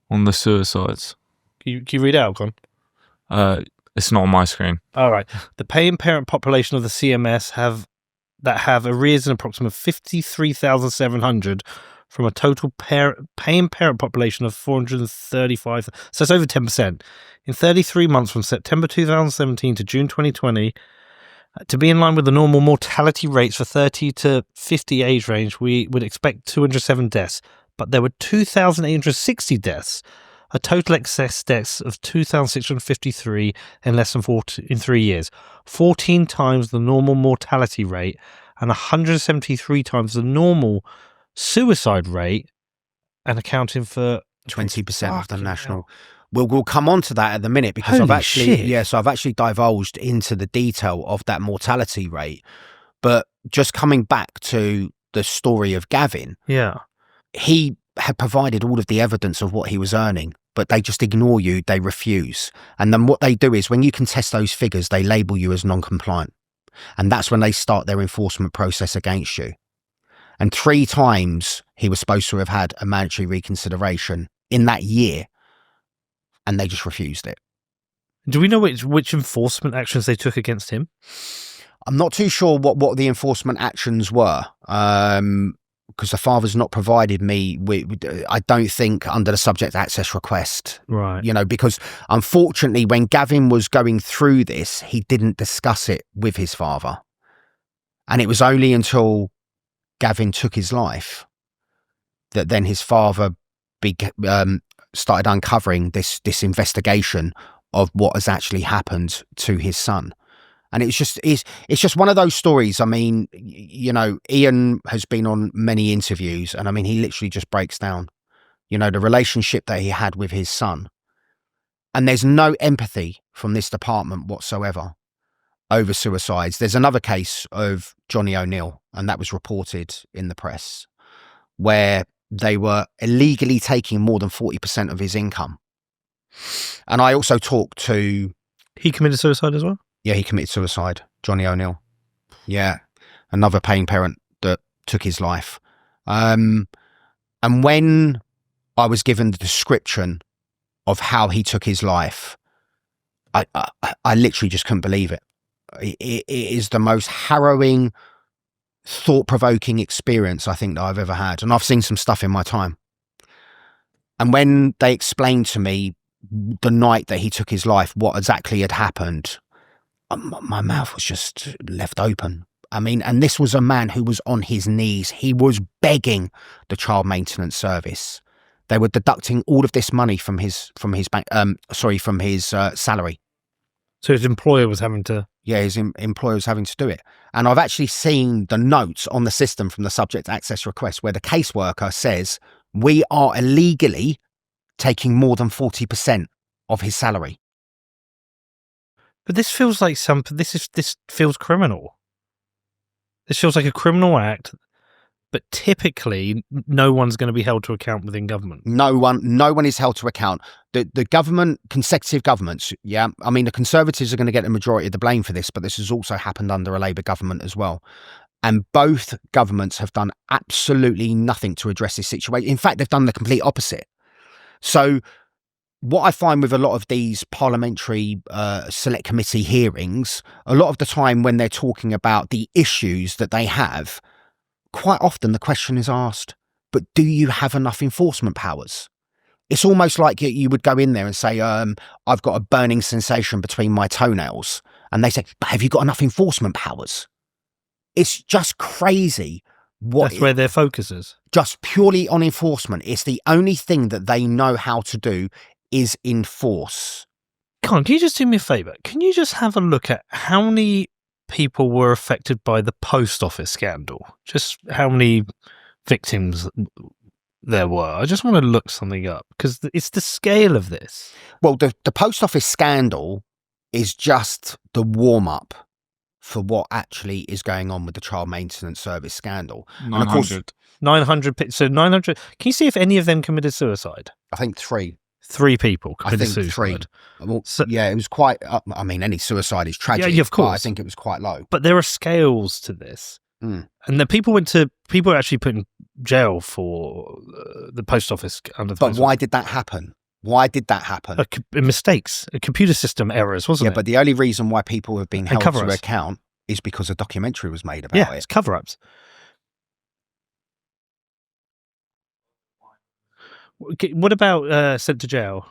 the suicides. Can you read out, Con? It's not on my screen. All right. The paying parent population of the CMS have arrears in approximately 53,700 from a total paying parent population of 435. So it's over 10%. In 33 months from September 2017 to June 2020, to be in line with the normal mortality rates for 30 to 50 age range, we would expect 207 deaths. But there were 2,860 deaths. A total excess deaths of 2,653 in less than 3 years, 14 times the normal mortality rate and 173 times the normal suicide rate, and accounting for 20% of the national. We'll come on to that at the minute because Holy I've actually shit. So I've actually divulged into the detail of that mortality rate. But just coming back to the story of Gavin, Yeah. he had provided all of the evidence of what he was earning, but they just ignore you, they refuse. And then what they do is when you contest those figures, they label you as non-compliant. And that's when they start their enforcement process against you. And 3 times he was supposed to have had a mandatory reconsideration in that year, and they just refused it. Do we know which enforcement actions they took against him? I'm not too sure what the enforcement actions were, because the father's not provided me with, I don't think, under the subject access request. Right. You know, because unfortunately, when Gavin was going through this, he didn't discuss it with his father. And it was only until Gavin took his life that then his father started uncovering this investigation of what has actually happened to his son. And it's just one of those stories. I mean, you know, Ian has been on many interviews, and I mean, he literally just breaks down, you know, the relationship that he had with his son. And there's no empathy from this department whatsoever over suicides. There's another case of Johnny O'Neill, and that was reported in the press, where they were illegally taking more than 40% of his income. And I also talked to... He committed suicide as well? Yeah, he committed suicide, Johnny O'Neill. Yeah, another paying parent that took his life. And when I was given the description of how he took his life, I literally just couldn't believe it. It is the most harrowing, thought-provoking experience I think that I've ever had. And I've seen some stuff in my time. And when they explained to me the night that he took his life, what exactly had happened, my mouth was just left open. I mean, and this was a man who was on his knees. He was begging the child maintenance service. They were deducting all of this money from his salary. So his employer was having to... Yeah, his employer was having to do it. And I've actually seen the notes on the system from the subject access request where the caseworker says, we are illegally taking more than 40% of his salary. But this feels like this feels criminal. This feels like a criminal act, but typically no one's going to be held to account within government. No one is held to account. The government, consecutive governments, yeah, I mean, the Conservatives are going to get the majority of the blame for this, but this has also happened under a Labour government as well. And both governments have done absolutely nothing to address this situation. In fact, they've done the complete opposite. So what I find with a lot of these parliamentary select committee hearings, a lot of the time when they're talking about the issues that they have, quite often the question is asked, but do you have enough enforcement powers? It's almost like you would go in there and say, I've got a burning sensation between my toenails. And they say, but have you got enough enforcement powers? It's just crazy. That's where their focus is. Just purely on enforcement. It's the only thing that they know how to do is enforce. Con, can you just do me a favour? Can you just have a look at how many people were affected by the post office scandal? Just how many victims there were. I just want to look something up because it's the scale of this. Well, the post office scandal is just the warm-up for what actually is going on with the child maintenance service scandal. 900. And of course, 900. So 900. Can you see if any of them committed suicide? I think 3. 3 people committed I think suicide. 3. Well, so, yeah, it was quite. I mean, any suicide is tragic. Yeah, of course. But I think it was quite low. But there are scales to this, and the people were actually put in jail for the post office under. But why did that happen? Why did that happen? Mistakes, computer system errors, wasn't it? Yeah, but the only reason why people have been held to cover-ups. account is because a documentary was made about it. It's cover-ups. What about sent to jail?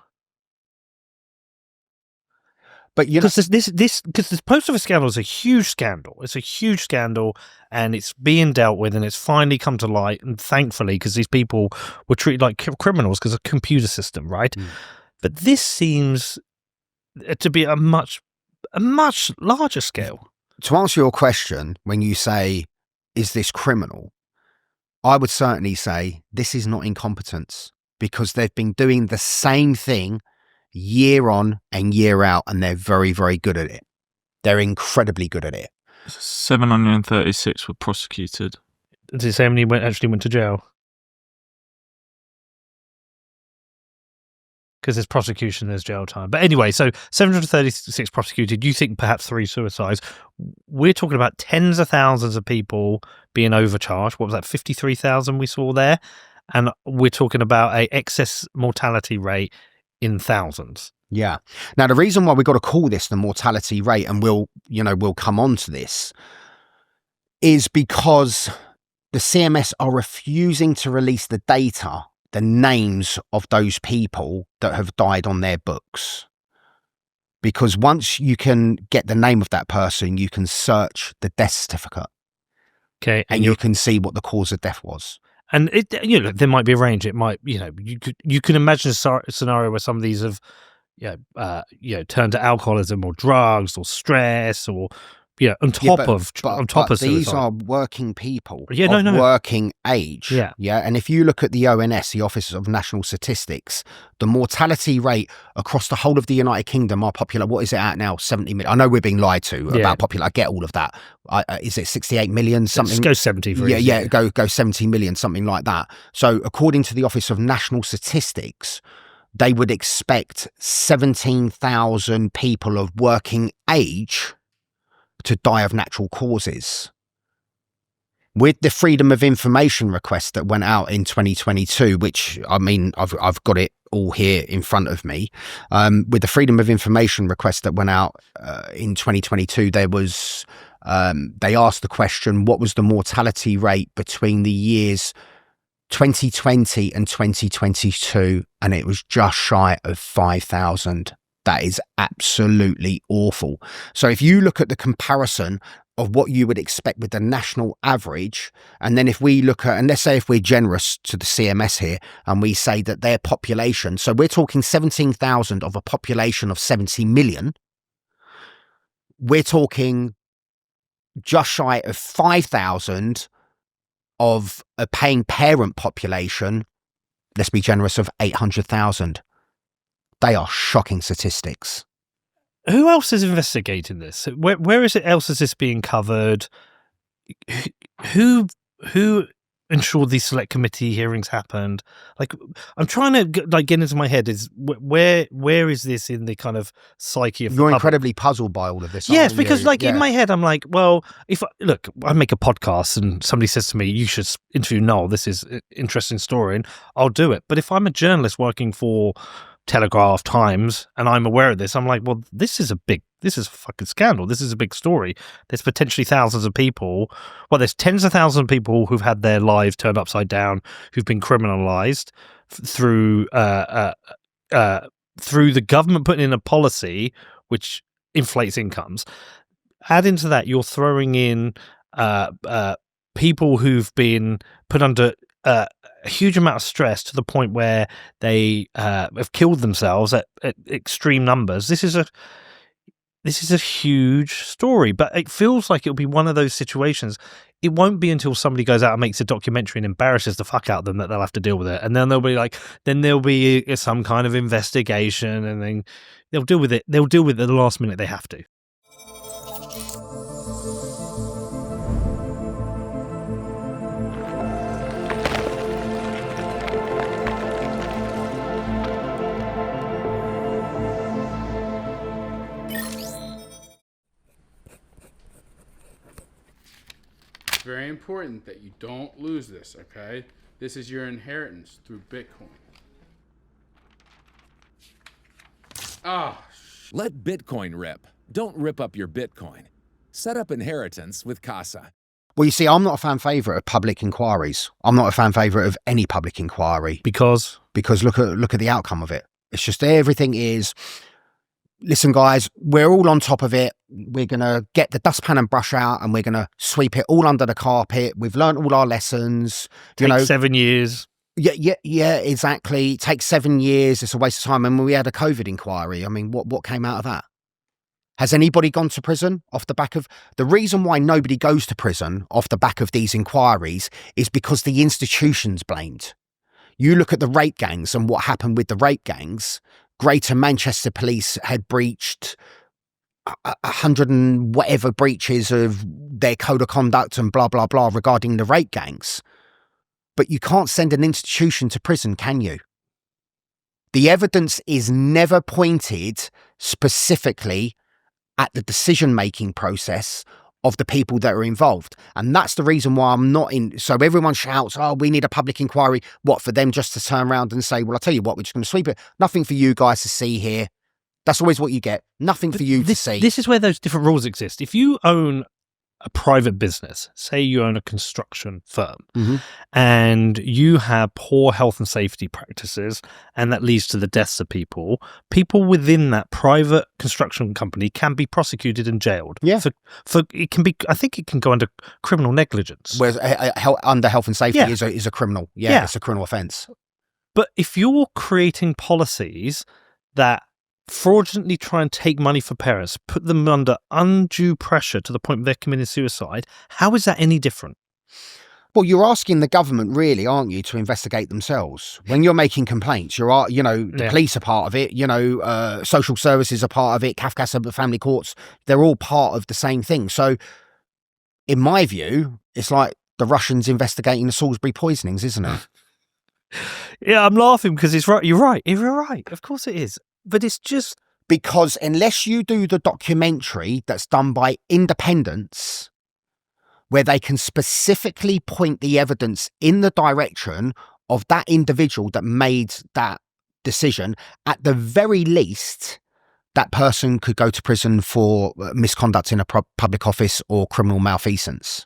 But you know, because this post office scandal is a huge scandal. It's a huge scandal, and it's being dealt with, and it's finally come to light. And thankfully, because these people were treated like criminals because of a computer system, right? But this seems to be a much larger scale. To answer your question, when you say, "Is this criminal?" I would certainly say this is not incompetence, because they've been doing the same thing year on and year out, and they're very, very good at it. They're incredibly good at it. 736 were prosecuted. Did it say how many actually went to jail? Because there's prosecution, there's jail time. But anyway, so 736 prosecuted. You think perhaps 3 suicides. We're talking about tens of thousands of people being overcharged. What was that, 53,000 we saw there? And we're talking about a excess mortality rate in thousands. Yeah. Now, the reason why we've got to call this the mortality rate, and we'll come on to this, is because the CMS are refusing to release the data, the names of those people that have died on their books. Because once you can get the name of that person, you can search the death certificate. Okay. And you can see what the cause of death was. And there might be a range. It might, you can imagine a scenario where some of these have, turned to alcoholism or drugs or stress or, on top of these suicide. are working people of working age. Yeah. And if you look at the ONS, the Office of National Statistics, the mortality rate across the whole of the United Kingdom, our popular, what is it at now? 70 million. I know we're being lied to about popular. I get all of that. Is it 68 million? Something? Let's go 70 for go 70 million, something like that. So according to the Office of National Statistics, they would expect 17,000 people of working age to die of natural causes. With the Freedom of Information request that went out in 2022, which, I mean, I've got it all here in front of me. With the Freedom of Information request that went out in 2022, there was, they asked the question, what was the mortality rate between the years 2020 and 2022? And it was just shy of 5,000. That is absolutely awful. So if you look at the comparison of what you would expect with the national average, and then if we look at, and let's say if we're generous to the CMS here, and we say that their population, so we're talking 17,000 of a population of 70 million, we're talking just shy of 5,000 of a paying parent population, let's be generous, of 800,000. They are shocking statistics. Who else is investigating this? Where is it else is this being covered? Who ensured these select committee hearings happened? Like, I'm trying to get into my head is where is this in the kind of psyche of? You're incredibly puzzled by all of this. Yes, because in my head I'm like, well, if I make a podcast and somebody says to me, you should interview Noel, this is an interesting story, and I'll do it. But if I'm a journalist working for Telegraph, Times, and I'm aware of this, I'm like, well, this is a fucking scandal. This is a big story. There's potentially thousands of people. Well, there's tens of thousands of people who've had their lives turned upside down, who've been criminalized through the government putting in a policy which inflates incomes. Add into that, you're throwing in people who've been put under a huge amount of stress to the point where they have killed themselves at extreme numbers. This is a huge story, but it feels like it'll be one of those situations. It won't be until somebody goes out and makes a documentary and embarrasses the fuck out of them that they'll have to deal with it. And then there'll be some kind of investigation, and then they'll deal with it. They'll deal with it at the last minute they have to. Very important that you don't lose this, okay? This is your inheritance through Bitcoin. Let Bitcoin rip. Don't rip up your Bitcoin. Set up inheritance with Casa. Well, you see, I'm not a fan favourite of public inquiries. I'm not a fan favourite of any public inquiry. Because look at the outcome of it. It's just everything is... Listen, guys, we're all on top of it. We're going to get the dustpan and brush out, and we're going to sweep it all under the carpet. We've learned all our lessons. Takes 7 years. Yeah, exactly. It takes 7 years. It's a waste of time. And when we had a COVID inquiry, I mean, what came out of that? Has anybody gone to prison off the back of... The reason why nobody goes to prison off the back of these inquiries is because the institution's blamed. You look at the rape gangs and what happened with the rape gangs. Greater Manchester Police had breached 100 and whatever breaches of their code of conduct and blah, blah, blah regarding the rape gangs. But you can't send an institution to prison, can you? The evidence is never pointed specifically at the decision-making process of the people that are involved. And that's the reason why I'm not in... So everyone shouts, oh, we need a public inquiry. What, for them just to turn around and say, well, I'll tell you what, we're just going to sweep it. Nothing for you guys to see here. That's always what you get. Nothing for you to see. This is where those different rules exist. If you own a private business, say you own a construction firm, and you have poor health and safety practices, and that leads to the deaths of people within that private construction company can be prosecuted and jailed. Yeah. For it can be, I think it can go under criminal negligence. Whereas under health and safety is a criminal. Yeah, it's a criminal offence. But if you're creating policies that fraudulently try and take money for parents, put them under undue pressure to the point where they're committing suicide, how is that any different? Well, you're asking the government, really, aren't you, to investigate themselves? When you're making complaints, the police are part of it, social services are part of it, Kafka family courts, they're all part of the same thing. So, in my view, it's like the Russians investigating the Salisbury poisonings, isn't it? Yeah, I'm laughing because it's right. You're right. You're right. Of course it is. But it's just... Because unless you do the documentary that's done by independents, where they can specifically point the evidence in the direction of that individual that made that decision, at the very least, that person could go to prison for misconduct in a public office or criminal malfeasance.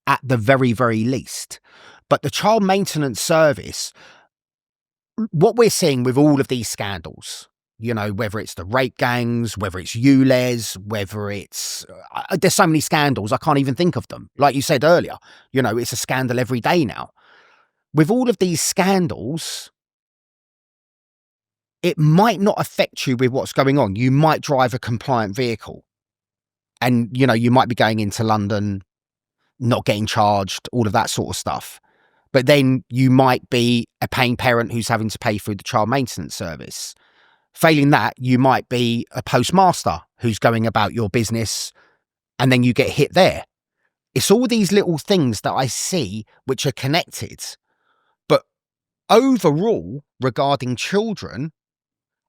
At the very, very least. But the Child Maintenance Service, what we're seeing with all of these scandals, whether it's the rape gangs, whether it's ULEZ, whether it's... there's so many scandals, I can't even think of them. Like you said earlier, it's a scandal every day now. With all of these scandals, it might not affect you with what's going on. You might drive a compliant vehicle and, you might be going into London, not getting charged, all of that sort of stuff. But then you might be a paying parent who's having to pay through the Child Maintenance Service. Failing that, you might be a postmaster who's going about your business and then you get hit there. It's all these little things that I see which are connected. But overall, regarding children,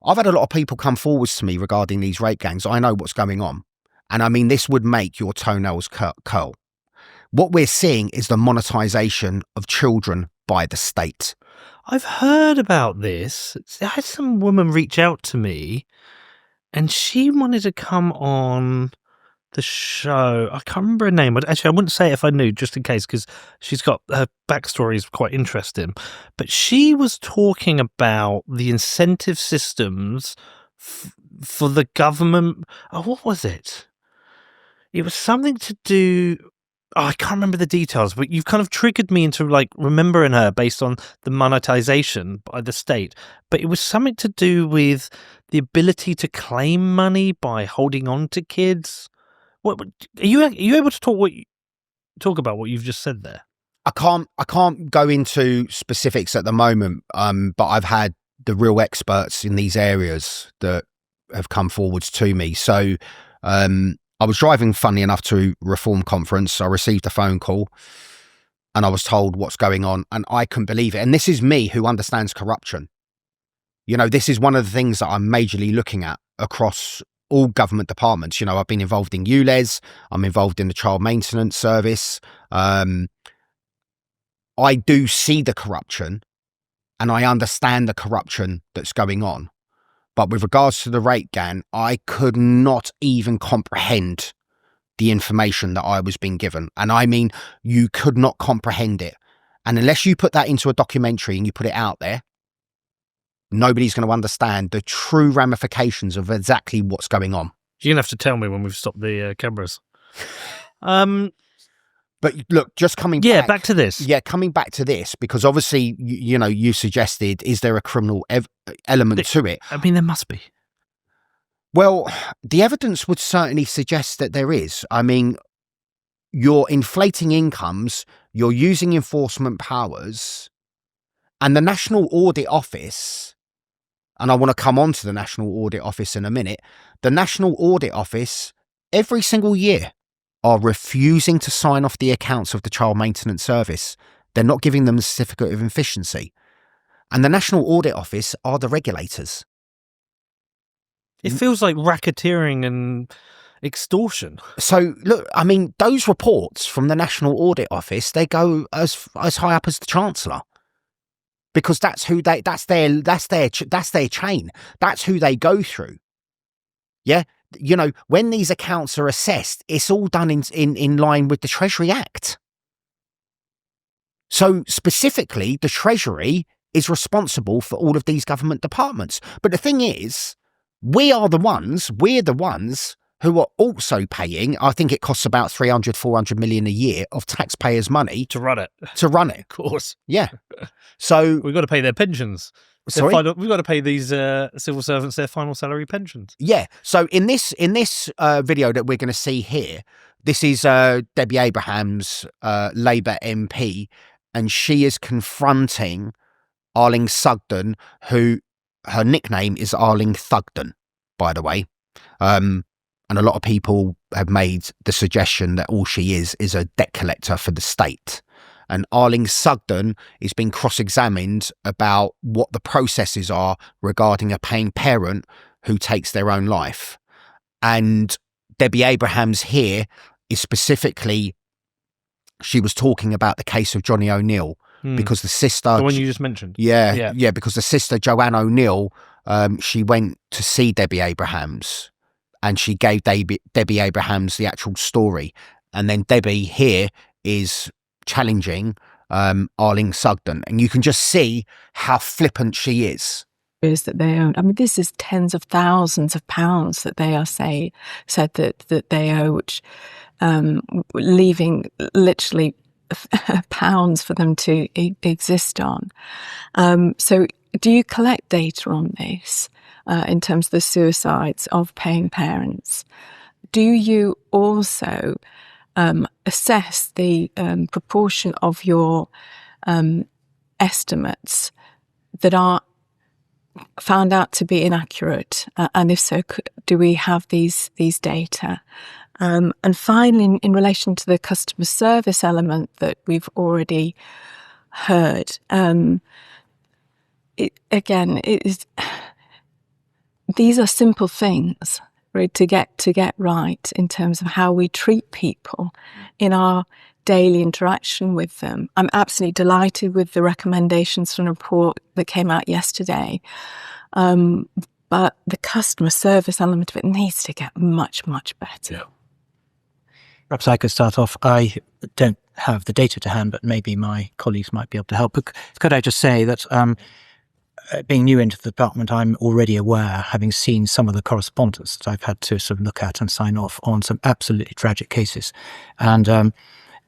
I've had a lot of people come forwards to me regarding these rape gangs. I know what's going on. And I mean, this would make your toenails curl. What we're seeing is the monetization of children by the state. I've heard about this. I had some woman reach out to me, and she wanted to come on the show. I can't remember her name. Actually, I wouldn't say it if I knew, just in case, because she's got her backstory is quite interesting. But she was talking about the incentive systems for the government. Oh, what was it? It was something to do. Oh, I can't remember the details, but you've kind of triggered me into like remembering her based on the monetization by the state. But it was something to do with the ability to claim money by holding on to kids. What are you able to talk about what you've just said there? I can't go into specifics at the moment, but I've had the real experts in these areas that have come forwards to me. So I was driving, funny enough, to Reform Conference. I received a phone call and I was told what's going on, and I couldn't believe it. And this is me who understands corruption. You know, this is one of the things that I'm majorly looking at across all government departments. You know, I've been involved in ULEZ, I'm involved in the Child Maintenance Service. I do see the corruption and I understand the corruption that's going on. But with regards to the rate gang, I could not even comprehend the information that I was being given. And I mean, you could not comprehend it. And unless you put that into a documentary and you put it out there, nobody's going to understand the true ramifications of exactly what's going on. You're going to have to tell me when we've stopped the cameras. But look, just coming back. Yeah, back to this. Yeah, coming back to this, because obviously, you know, you suggested, is there a criminal element to it? I mean, there must be. Well, the evidence would certainly suggest that there is. I mean, you're inflating incomes, you're using enforcement powers, and the National Audit Office, and I want to come on to the National Audit Office in a minute, the National Audit Office, every single year, are refusing to sign off the accounts of the Child Maintenance Service. They're not giving them a certificate of efficiency. And the National Audit Office are the regulators. It feels like racketeering and extortion. So, look, I mean, those reports from the National Audit Office, they go as high up as the Chancellor. Because that's their chain. That's who they go through. Yeah? You know, when these accounts are assessed, it's all done in line with the Treasury Act. So specifically, the Treasury is responsible for all of these government departments. But the thing is, we're the ones who are also paying, I think it costs about 300, 400 million a year of taxpayers' money. To run it. Of course. Yeah. So we've got to pay their pensions. Sorry? We've got to pay these civil servants their final salary pensions. Yeah. So in this video that we're going to see here, this is Debbie Abrahams, Labour MP, and she is confronting Arling Sugden, who her nickname is Arling Thugden, by the way. And a lot of people have made the suggestion that all she is a debt collector for the state. And Arling Sugden is being cross-examined about what the processes are regarding a paying parent who takes their own life. And Debbie Abrahams here is specifically, she was talking about the case of Johnny O'Neill, because the sister... The one you just mentioned. Yeah, because the sister, Joanne O'Neill, she went to see Debbie Abrahams and she gave Debbie Abrahams the actual story. And then Debbie here is challenging Arling Sugden, and you can just see how flippant she is. That they own. I mean, this is tens of thousands of pounds that they are said that they owe, which leaving literally pounds for them to exist on. So, do you collect data on this in terms of the suicides of paying parents? Do you also assess the proportion of your estimates that are found out to be inaccurate? And if so, do we have these data? And finally, in relation to the customer service element that we've already heard, these are simple things, right, to get right in terms of how we treat people in our daily interaction with them. I'm absolutely delighted with the recommendations from the report that came out yesterday. But the customer service element of it needs to get much, much better. Yeah. Perhaps I could start off. I don't have the data to hand, but maybe my colleagues might be able to help. But could I just say that being new into the department, I'm already aware, having seen some of the correspondence that I've had to sort of look at and sign off on some absolutely tragic cases. And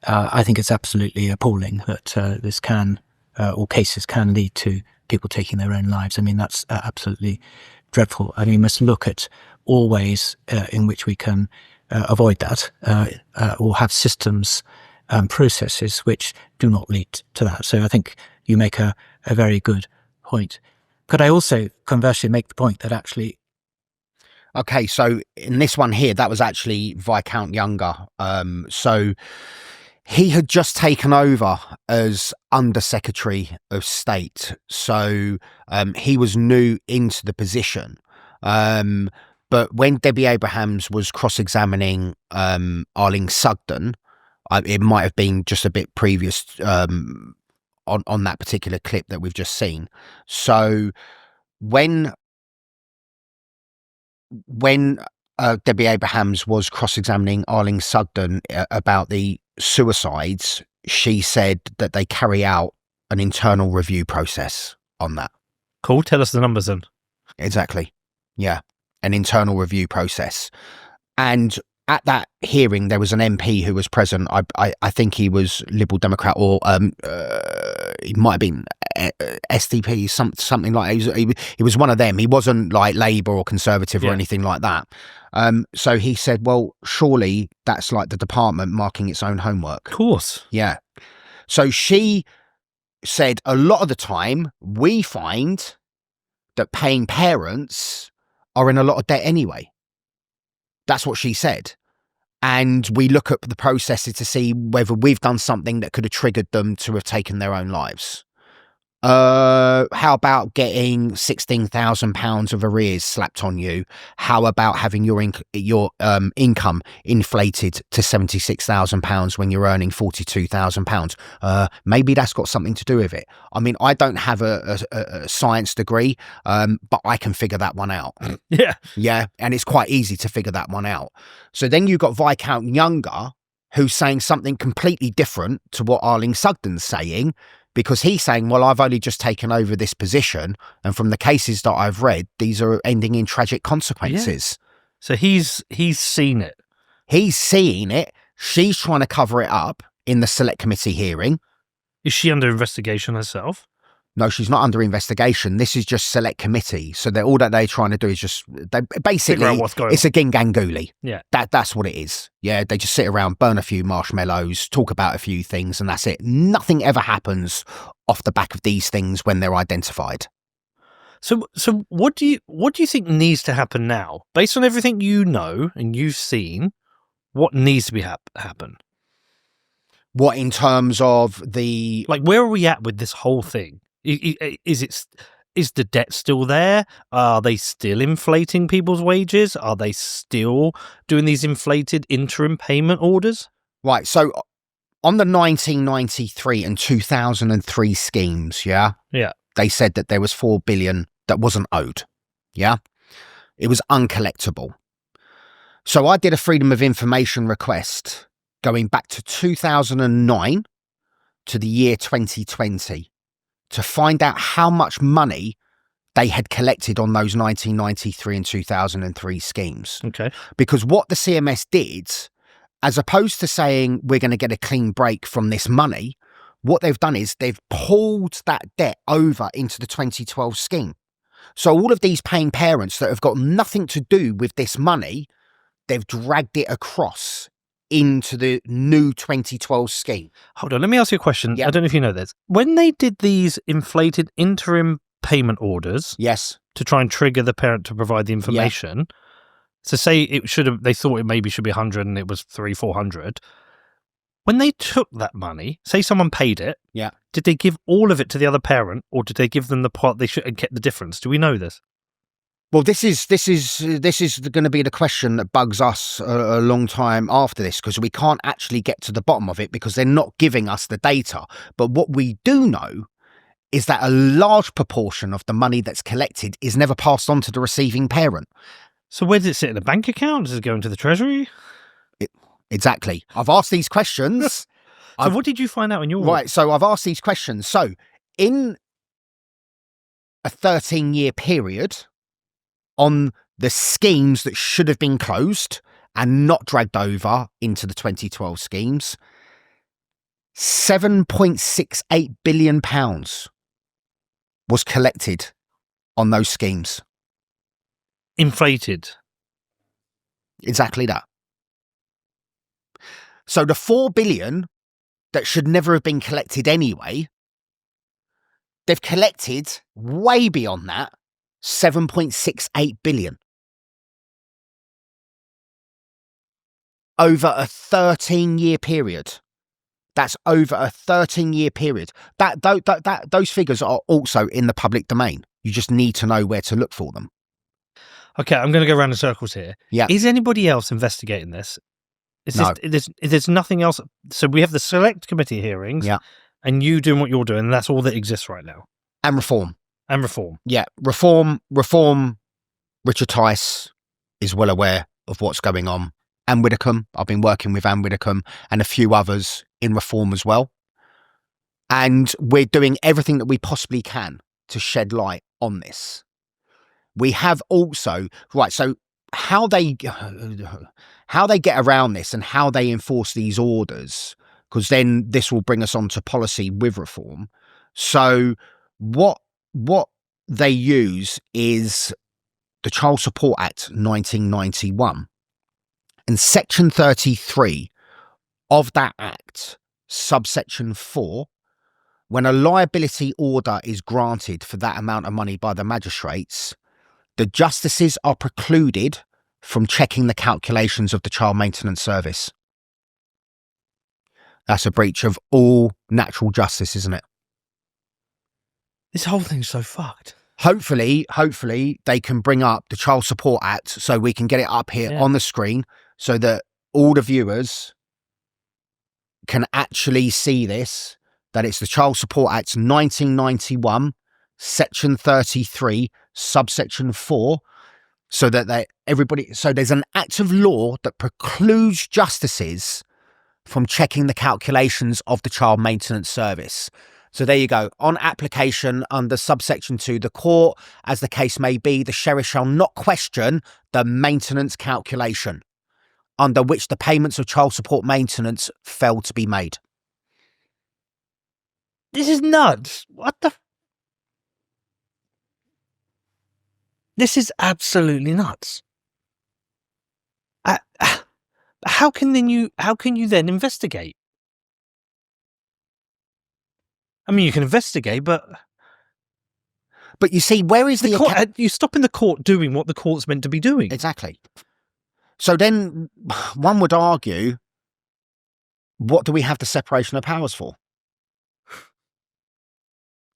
I think it's absolutely appalling that this can, or cases can lead to people taking their own lives. I mean, that's absolutely dreadful. I mean, we must look at all ways in which we can avoid that or have systems and processes which do not lead to that. So I think you make a very good point. Could I also conversely make the point that actually... Okay, so in this one here, that was actually Viscount Younger. So he had just taken over as Under-Secretary of State. So he was new into the position. But when Debbie Abrahams was cross-examining Arlene Sugden, it might have been just a bit previous on that particular clip that we've just seen. So when Debbie Abrahams was cross-examining Arlene Sugden about the suicides, she said that they carry out an internal review process on that. Cool. Tell us the numbers then. Exactly. Yeah. An internal review process. And at that hearing, there was an MP who was present. I think he was Liberal Democrat, or he might have been SDP, something like that. He was one of them. He wasn't like Labour or Conservative or anything like that. So he said, well, surely that's like the department marking its own homework. Of course. Yeah. So she said a lot of the time we find that paying parents are in a lot of debt anyway. That's what she said. And we look at the processes to see whether we've done something that could have triggered them to have taken their own lives. How about getting £16,000 of arrears slapped on you? How about having your income inflated to £76,000 when you're earning £42,000? Maybe that's got something to do with it. I mean, I don't have a science degree, but I can figure that one out. Yeah. Yeah, and it's quite easy to figure that one out. So then you've got Viscount Younger, who's saying something completely different to what Arlene Sugden's saying, because he's saying, well, I've only just taken over this position, and from the cases that I've read, these are ending in tragic consequences. Yeah. So he's seen it. He's seeing it. She's trying to cover it up in the select committee hearing. Is she under investigation herself? No, she's not under investigation. This is just select committee. So all that they're trying to do is just basically it's a ginganguli. Yeah, that's what it is. Yeah, they just sit around, burn a few marshmallows, talk about a few things, and that's it. Nothing ever happens off the back of these things when they're identified. So what do you think needs to happen now, based on everything you know and you've seen? What needs to be happen? What in terms of the where are we at with this whole thing? Is the debt still there? Are they still inflating people's wages? Are they still doing these inflated interim payment orders? Right. So on the 1993 and 2003 schemes, yeah, they said that there was $4 billion that wasn't owed. Yeah, it was uncollectible. So I did a Freedom of Information request going back to 2009 to the year 2020. To find out how much money they had collected on those 1993 and 2003 schemes. Okay. Because what the CMS did, as opposed to saying we're going to get a clean break from this money, what they've done is they've pulled that debt over into the 2012 scheme. So all of these paying parents that have got nothing to do with this money, they've dragged it across into the new 2012 scheme. Hold on, let me ask you a question. I don't know if you know this. When they did these inflated interim payment orders, yes, to try and trigger the parent to provide the information, so say they thought it maybe should be 100 and it was 300-400. When they took that money, say someone paid it, did they give all of it to the other parent, or did they give them the part they should and kept the difference? Do we know this? Well, this is going to be the question that bugs us a long time after this, because we can't actually get to the bottom of it because they're not giving us the data. But what we do know is that a large proportion of the money that's collected is never passed on to the receiving parent. So where does it sit in a bank account? Does it go into the treasury? Exactly. I've asked these questions. So what did you find out in your... Right, so I've asked these questions. So in a 13-year period, on the schemes that should have been closed and not dragged over into the 2012 schemes, £7.68 billion was collected on those schemes. Inflated. Exactly that. So the $4 billion that should never have been collected anyway, they've collected way beyond that, $7.68 billion. Over a 13-year period. That's over a 13-year period. Those figures are also in the public domain. You just need to know where to look for them. Okay, I'm going to go around in circles here. Yeah. Is anybody else investigating this? No. There's nothing else. So we have the select committee hearings. Yeah. And you doing what you're doing. And that's all that exists right now. And reform. Yeah, reform. Richard Tice is well aware of what's going on. Anne Widdecombe, I've been working with Anne Widdecombe and a few others in reform as well. And we're doing everything that we possibly can to shed light on this. We have also, right, so how they get around this and how they enforce these orders, because then this will bring us on to policy with reform. So what they use is the Child Support Act 1991. And Section 33 of that Act, subsection 4, when a liability order is granted for that amount of money by the magistrates, the justices are precluded from checking the calculations of the Child Maintenance Service. That's a breach of all natural justice, isn't it? This whole thing's so fucked. Hopefully they can bring up the Child Support Act so we can get it up here on the screen so that all the viewers can actually see this, that it's the Child Support Act 1991, Section 33, subsection 4, so that so there's an act of law that precludes justices from checking the calculations of the Child Maintenance Service. So there you go. On application under subsection 2, the court, as the case may be, the sheriff shall not question the maintenance calculation under which the payments of child support maintenance fell to be made. This is nuts. What the? This is absolutely nuts. How can you then investigate? I mean, you can investigate, but you see, where is the court? You're stopping the court doing what the court's meant to be doing. Exactly. So then one would argue, what do we have the separation of powers for?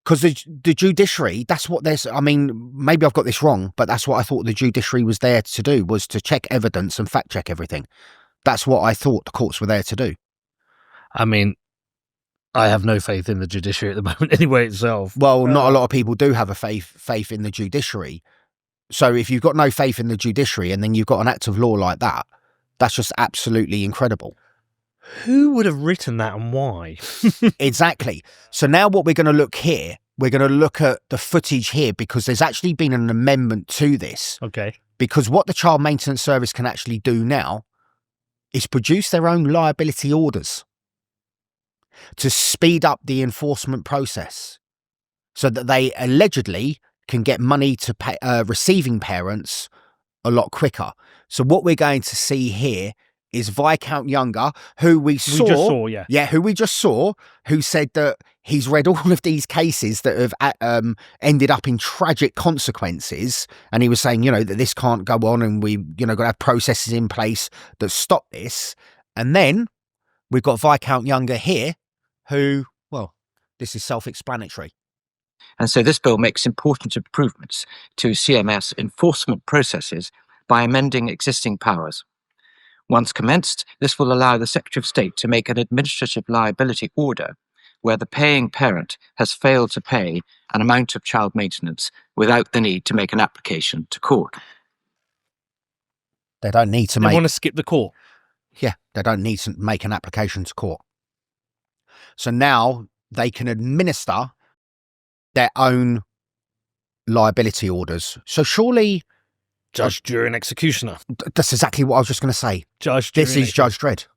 Because the judiciary, that's what there's, I mean, maybe I've got this wrong, but that's what I thought the judiciary was there to do, was to check evidence and fact check everything. That's what I thought the courts were there to do. I mean, I have no faith in the judiciary at the moment anyway itself. Well, not a lot of people do have a faith in the judiciary. So if you've got no faith in the judiciary and then you've got an act of law like that, that's just absolutely incredible. Who would have written that and why? Exactly. So now what we're going to look here, we're going to look at the footage here, because there's actually been an amendment to this. Okay. Because what the Child Maintenance Service can actually do now is produce their own liability orders to speed up the enforcement process so that they allegedly can get money to pay receiving parents a lot quicker. So what we're going to see here is Viscount Younger, who we just saw, who we just saw, who said that he's read all of these cases that have ended up in tragic consequences, and he was saying, you know, that this can't go on, and we, you know, got to have processes in place that stop this. And then we've got Viscount Younger here, who, well, this is self-explanatory. And so this bill makes important improvements to CMS enforcement processes by amending existing powers. Once commenced, this will allow the Secretary of State to make an administrative liability order where the paying parent has failed to pay an amount of child maintenance without the need to make an application to court. They don't need to They want to skip the court. Yeah, they don't need to make an application to court. So now they can administer their own liability orders. So surely... Judge, jury, and executioner. That's exactly what I was just going to say. Judge, jury, this is Judge Dredd.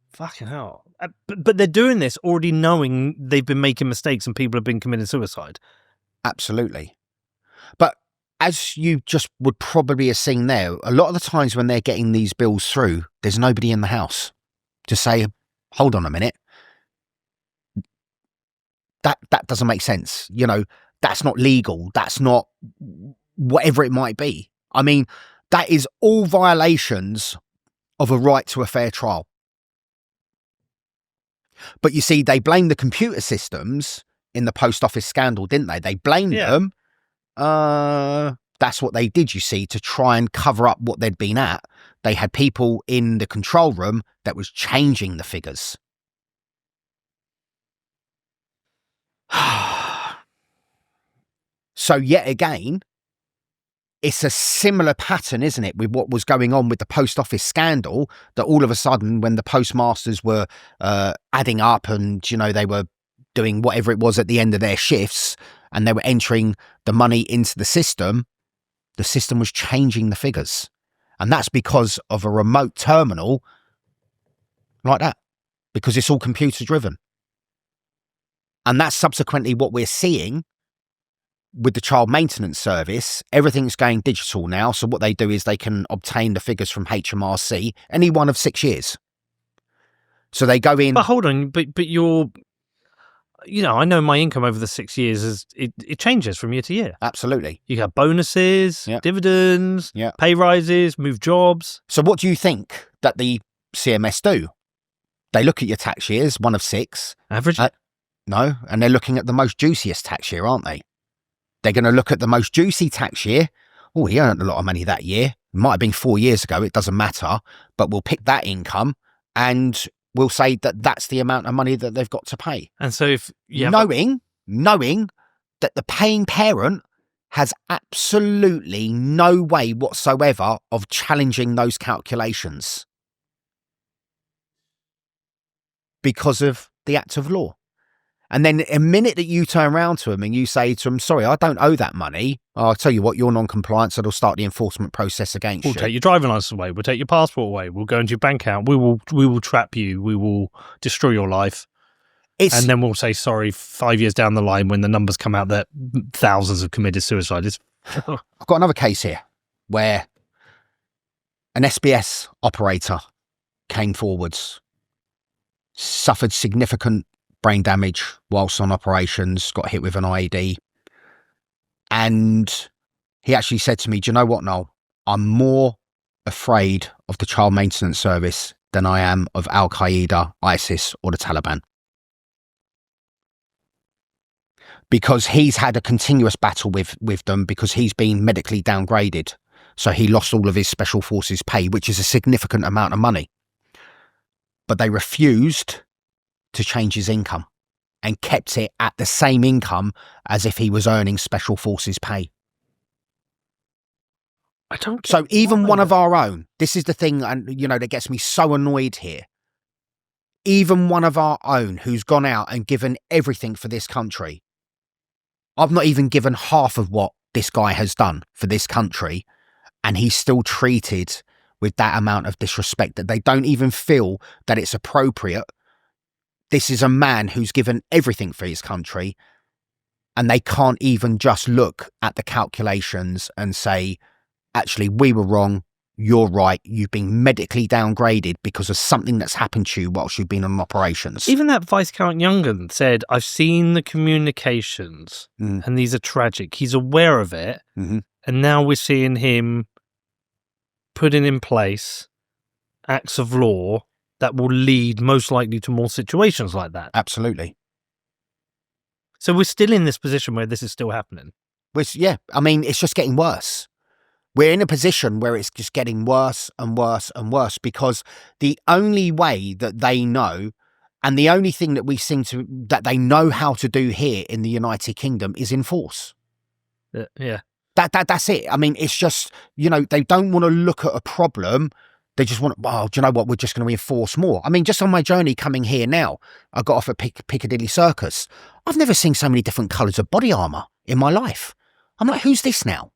Fucking hell. But they're doing this already knowing they've been making mistakes and people have been committing suicide. Absolutely. But as you just would probably have seen there, a lot of the times when they're getting these bills through, there's nobody in the house to say, hold on a minute. That doesn't make sense. You know, that's not legal. That's not whatever it might be. I mean, that is all violations of a right to a fair trial. But you see, they blame the computer systems in the post office scandal, didn't they? They blamed them. That's what they did, you see, to try and cover up what they'd been at. They had people in the control room that was changing the figures. So yet again, it's a similar pattern, isn't it, with what was going on with the post office scandal, that all of a sudden when the postmasters were adding up and, you know, they were doing whatever it was at the end of their shifts and they were entering the money into the system was changing the figures. And that's because of a remote terminal like that, because it's all computer driven. And that's subsequently what we're seeing with the child maintenance service. Everything's going digital now. So what they do is they can obtain the figures from HMRC any one of 6 years. So they go in. But hold on, but you're, you know, I know my income over the 6 years is it changes from year to year. Absolutely. You have bonuses, dividends, pay rises, move jobs. So what do you think that the CMS do? They look at your tax years, one of 6. Average? No, and they're looking at the most juiciest tax year, aren't they? They're going to look at the most juicy tax year. Oh, he earned a lot of money that year. It might have been 4 years ago. It doesn't matter. But we'll pick that income and we'll say that that's the amount of money that they've got to pay. And so if you knowing that the paying parent has absolutely no way whatsoever of challenging those calculations because of the act of law. And then a minute that you turn around to them and you say to them, sorry, I don't owe that money. I'll tell you what, you're non-compliant, so they'll start the enforcement process against you. We'll take your driving license away. We'll take your passport away. We'll go into your bank account. We will trap you. We will destroy your life. And then we'll say sorry 5 years down the line when the numbers come out that thousands have committed suicide. I've got another case here where an SBS operator came forwards, suffered significant brain damage whilst on operations, got hit with an IED. And he actually said to me, do you know what, Noel? I'm more afraid of the child maintenance service than I am of Al-Qaeda, ISIS or the Taliban. Because he's had a continuous battle with them because he's been medically downgraded. So he lost all of his special forces pay, which is a significant amount of money. But they refused to change his income and kept it at the same income as if he was earning special forces pay. I don't get so even one of our own, this is the thing, and you know, that gets me so annoyed here. Even one of our own who's gone out and given everything for this country. I've not even given half of what this guy has done for this country, and he's still treated with that amount of disrespect that they don't even feel that it's appropriate. This is a man who's given everything for his country, and they can't even just look at the calculations and say, actually, we were wrong, you're right, you've been medically downgraded because of something that's happened to you whilst you've been on operations. Even that Viscount Youngin said, I've seen the communications and these are tragic. He's aware of it. Mm-hmm. And now we're seeing him putting in place acts of law that will lead most likely to more situations like that. Absolutely. So we're still in this position where this is still happening. Which, yeah, I mean, it's just getting worse. We're in a position where it's just getting worse and worse and worse, because the only way that they know, and the only thing that that they know how to do here in the United Kingdom is enforce. Yeah. That's it. I mean, it's just, they don't want to look at a problem. They just want, do you know what? We're just going to enforce more. I mean, just on my journey coming here now, I got off at Piccadilly Circus. I've never seen so many different colours of body armour in my life. I'm like, who's this now?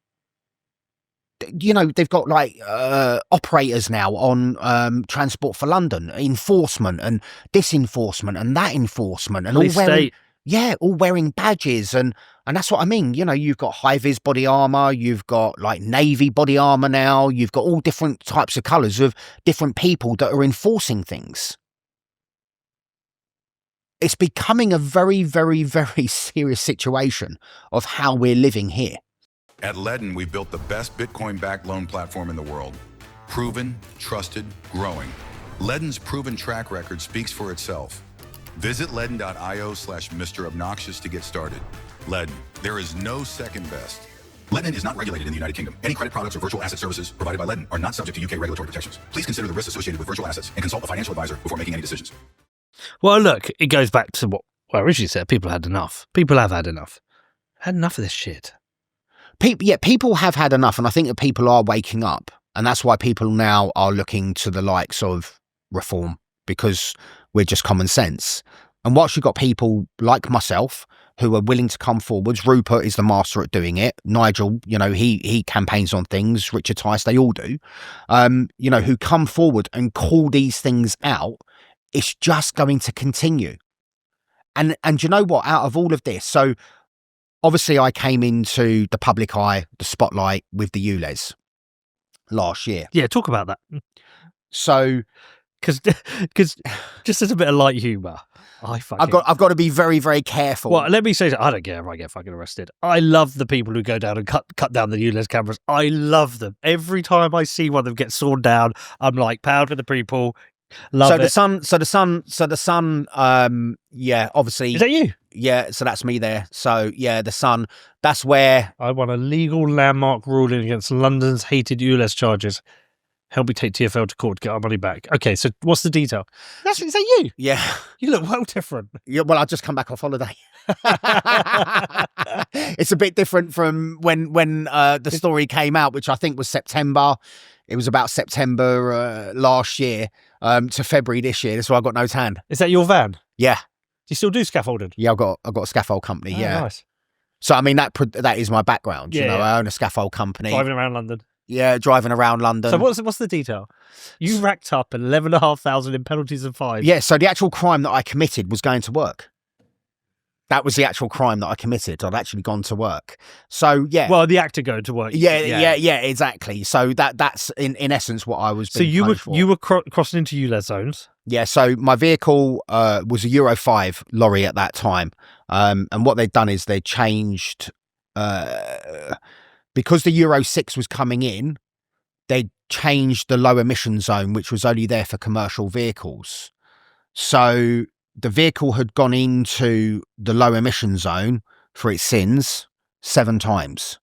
They've got like operators now on Transport for London, enforcement and disenforcement and that enforcement, and all wearing badges, and that's what I mean. You've got high-vis body armour, you've got like navy body armour now, you've got all different types of colours of different people that are enforcing things. It's becoming a very, very, very serious situation of how we're living here. At Ledden, we've built the best Bitcoin-backed loan platform in the world. Proven, trusted, growing. Ledden's proven track record speaks for itself. Visit ledden.io/Mr. Obnoxious to get started. Ledden, there is no second best. Ledden is not regulated in the United Kingdom. Any credit products or virtual asset services provided by Ledden are not subject to UK regulatory protections. Please consider the risks associated with virtual assets and consult a financial advisor before making any decisions. Well, look, it goes back to what I originally said. People had enough. People have had enough. Had enough of this shit. People have had enough, and I think that people are waking up, and that's why people now are looking to the likes of reform, because we're just common sense. And whilst you've got people like myself who are willing to come forwards, Rupert is the master at doing it. Nigel, he campaigns on things. Richard Tice, they all do. Who come forward and call these things out. It's just going to continue. And you know what? Out of all of this, so obviously I came into the public eye, the spotlight with the ULEZ last year. Yeah, talk about that. So, because just as a bit of light humour, I've got to be very, very careful. Well, let me say, I don't care if I get fucking arrested. I love the people who go down and cut down the ULEZ cameras. I love them. Every time I see one of them get sawn down, I'm like, pound for the people. Love it. So the sun. Yeah, obviously. Is that you? Yeah, so that's me there. So yeah, the Sun. That's where I want a legal landmark ruling against London's hated ULEZ charges. Help me take TfL to court to get our money back. Okay, so what's the detail? Is that you? Yeah, you look well different. Yeah, well, I just come back off holiday. It's a bit different from when the story came out, which I think was September. It was about September last year to February this year. That's why I got no tan. Is that your van? Yeah. Do you still do scaffolding? Yeah, I've got a scaffold company. Oh, yeah, nice. So I mean that is my background. Yeah, I own a scaffold company. Driving around London. Yeah, driving around London. So what's the detail? You racked up 11,500 in penalties and fines. Yeah, so the actual crime that I committed was going to work. That was the actual crime that I committed. I'd actually gone to work. So yeah. Well, the actor going to work. Yeah, exactly. So that's in essence what I was. So you were crossing into ULEZ zones. Yeah. So my vehicle was a Euro 5 lorry at that time, and what they'd done is they changed because the Euro 6 was coming in. They changed the low emission zone, which was only there for commercial vehicles. So the vehicle had gone into the low emission zone for its sins 7 times.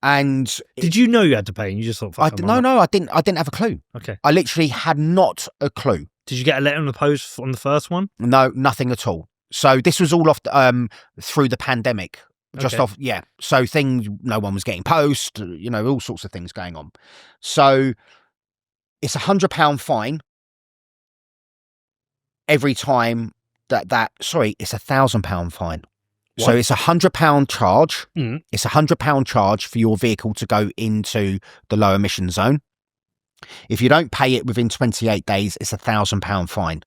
And did you know you had to pay? And you just thought, no, I didn't have a clue. Okay. I literally had not a clue. Did you get a letter in the post on the first one? No, nothing at all. So this was all off through the pandemic. Just off, yeah. So no one was getting post, all sorts of things going on. So it's £100 fine every time it's £1,000 fine. What? So it's £100 charge. Mm. It's £100 charge for your vehicle to go into the low emission zone. If you don't pay it within 28 days, it's £1,000 fine.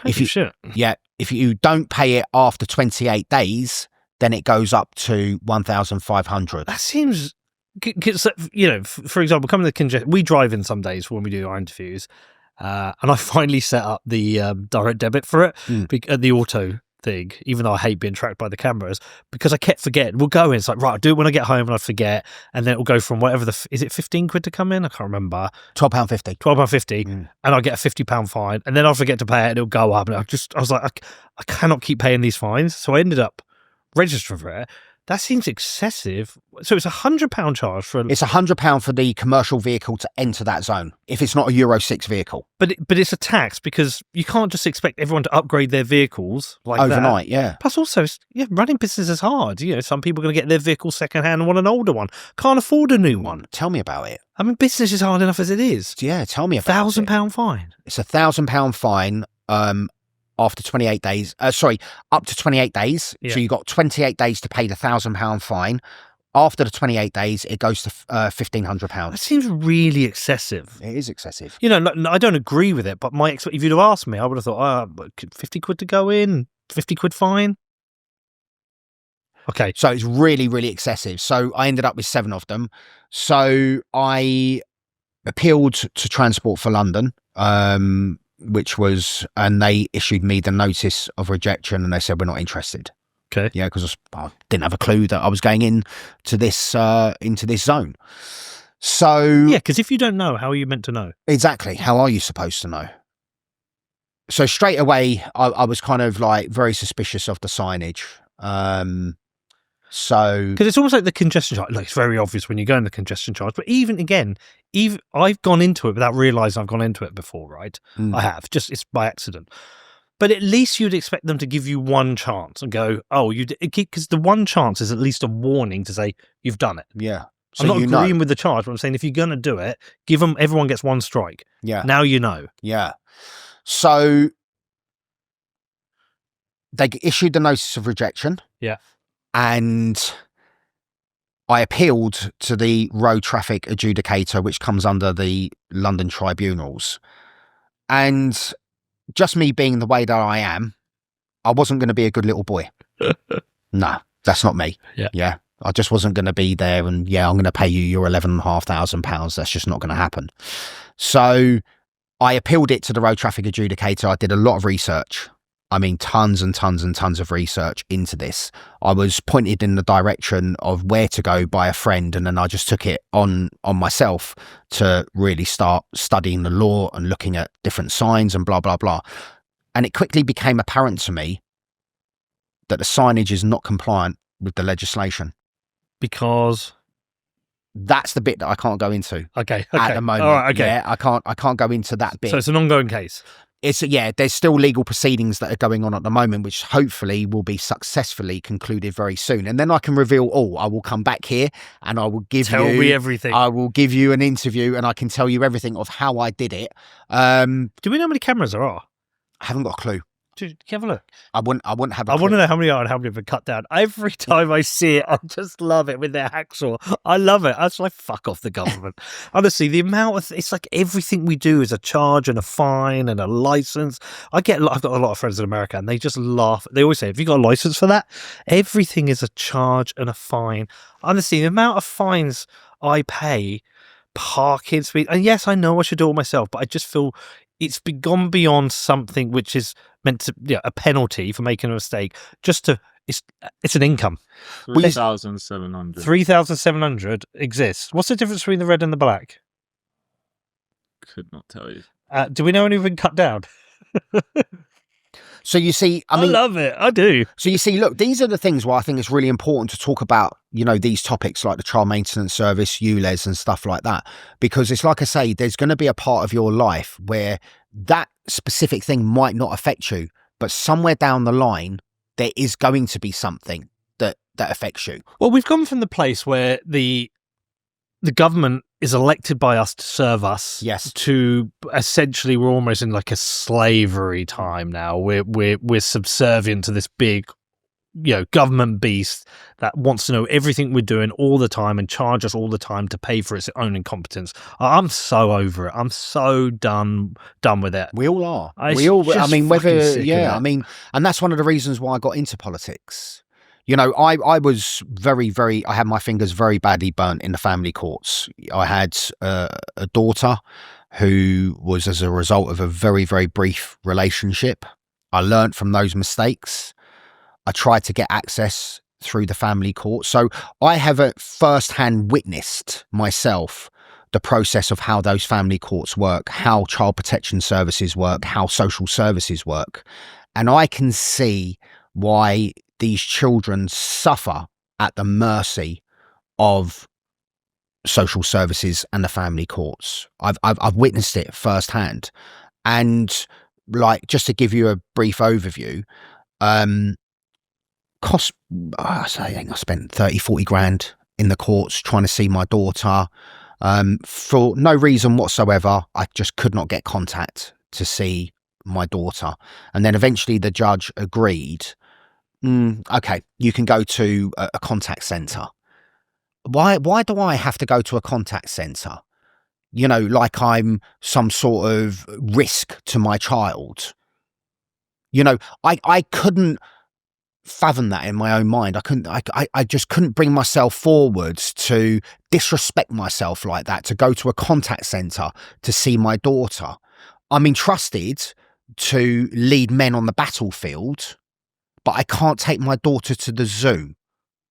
If you don't pay it after 28 days, then it goes up to 1,500. That seems, for example, coming to congestion, we drive in some days when we do our interviews, and I finally set up the direct debit for it at the auto thing, even though I hate being tracked by the cameras, because I kept forgetting. We'll go in, it's like, right, I'll do it when I get home, and I forget, and then it'll go from whatever is it 15 quid to come in? I can't remember. £12.50. £12.50, and I'll get a £50 fine, and then I'll forget to pay it, and it'll go up, and I was like, I cannot keep paying these fines, so I ended up register for it. That seems excessive. So it's £100 charge for. It's £100 for the commercial vehicle to enter that zone if it's not a Euro 6 vehicle. But it's a tax because you can't just expect everyone to upgrade their vehicles like overnight. that. Yeah. Plus, also, running business is hard. Some people are going to get their vehicle secondhand and want an older one. Can't afford a new one. Tell me about it. I mean, business is hard enough as it is. Yeah, tell me about it. £1,000 fine. It's £1,000 fine. After 28 days, up to 28 days. Yeah. So you got 28 days to pay the £1,000 fine. After the 28 days, it goes to £1,500. That seems really excessive. It is excessive. I don't agree with it, but if you'd have asked me, I would have thought, 50 quid to go in, 50 quid fine. Okay. So it's really, really excessive. So I ended up with 7 of them. So I appealed to Transport for London, and they issued me the notice of rejection, and they said, we're not interested. Okay. Yeah, because I didn't have a clue that I was going into this zone. So yeah, because if you don't know, how are you meant to know? Exactly. How are you supposed to know? So straight away, I was kind of like very suspicious of the signage. Because it's almost like the congestion charge. Like, it's very obvious when you go in the congestion charge. But even I've gone into it without realising I've gone into it before, right? I have. It's by accident. But at least you'd expect them to give you one chance and go, because the one chance is at least a warning to say you've done it. Yeah. So I'm not agreeing with the charge, but I'm saying if you're going to do it, everyone gets one strike. Yeah. Now you know. Yeah. So they issued the notice of rejection. Yeah. And I appealed to the road traffic adjudicator, which comes under the London tribunals. And just me being the way that I am, I wasn't going to be a good little boy. No, that's not me. Yeah. Yeah. I just wasn't going to be there and, I'm going to pay you your £11,500. That's just not going to happen. So I appealed it to the road traffic adjudicator. I did a lot of research. I mean, tons and tons and tons of research into this. I was pointed in the direction of where to go by a friend, and then I just took it on myself to really start studying the law and looking at different signs and blah, blah, blah. And it quickly became apparent to me that the signage is not compliant with the legislation. Because? That's the bit that I can't go into. Okay. At the moment. All right, okay. Yeah, I can't go into that bit. So it's an ongoing case. There's still legal proceedings that are going on at the moment, which hopefully will be successfully concluded very soon. And then I can reveal I will come back here and I will tell me everything. I will give you an interview and I can tell you everything of how I did it. Do we know how many cameras there are? I haven't got a clue. Can you have a look? I wouldn't have a clue. I want to know how many are and how many have been cut down. Every time I see it, I just love it with their hacksaw. I love it. I was like, fuck off the government. Honestly, the amount of it's like everything we do is a charge and a fine and a license. I've got a lot of friends in America and they just laugh. They always say, have you got a license for that? Everything is a charge and a fine. Honestly, the amount of fines I pay, parking speed, and yes, I know I should do it all myself, but I just feel it's gone beyond something which is meant to a penalty for making a mistake. It's an income. 3,700. 3,700 exists. What's the difference between the red and the black? Could not tell you. Do we know anything cut down? So you see, I love it. I do. So you see, look, these are the things where I think it's really important to talk about, these topics like the child maintenance service, ULEZ and stuff like that. Because it's like I say, there's going to be a part of your life where that specific thing might not affect you, but somewhere down the line, there is going to be something that affects you. Well, we've gone from the place where the government is elected by us to serve us. Yes. To essentially, we're almost in like a slavery time now. We're subservient to this big, government beast that wants to know everything we're doing all the time and charge us all the time to pay for its own incompetence. I'm so over it. I'm so done with it. We all are. And that's one of the reasons why I got into politics. I was I had my fingers very badly burnt in the family courts. I had a daughter who was as a result of a very, very brief relationship. I learnt from those mistakes. I tried to get access through the family court. So I have first-hand witnessed myself the process of how those family courts work, how child protection services work, how social services work. And I can see why these children suffer at the mercy of social services and the family courts. I've witnessed it firsthand. And like, just to give you a brief overview, I think I spent 30, 40 grand in the courts trying to see my daughter. For no reason whatsoever, I just could not get contact to see my daughter. And then eventually the judge agreed, okay, you can go to a contact centre. Why do I have to go to a contact centre? You know, like I'm some sort of risk to my child. You know, I couldn't fathom that in my own mind. I just couldn't bring myself forwards to disrespect myself like that, to go to a contact centre to see my daughter. I'm entrusted to lead men on the battlefield, but I can't take my daughter to the zoo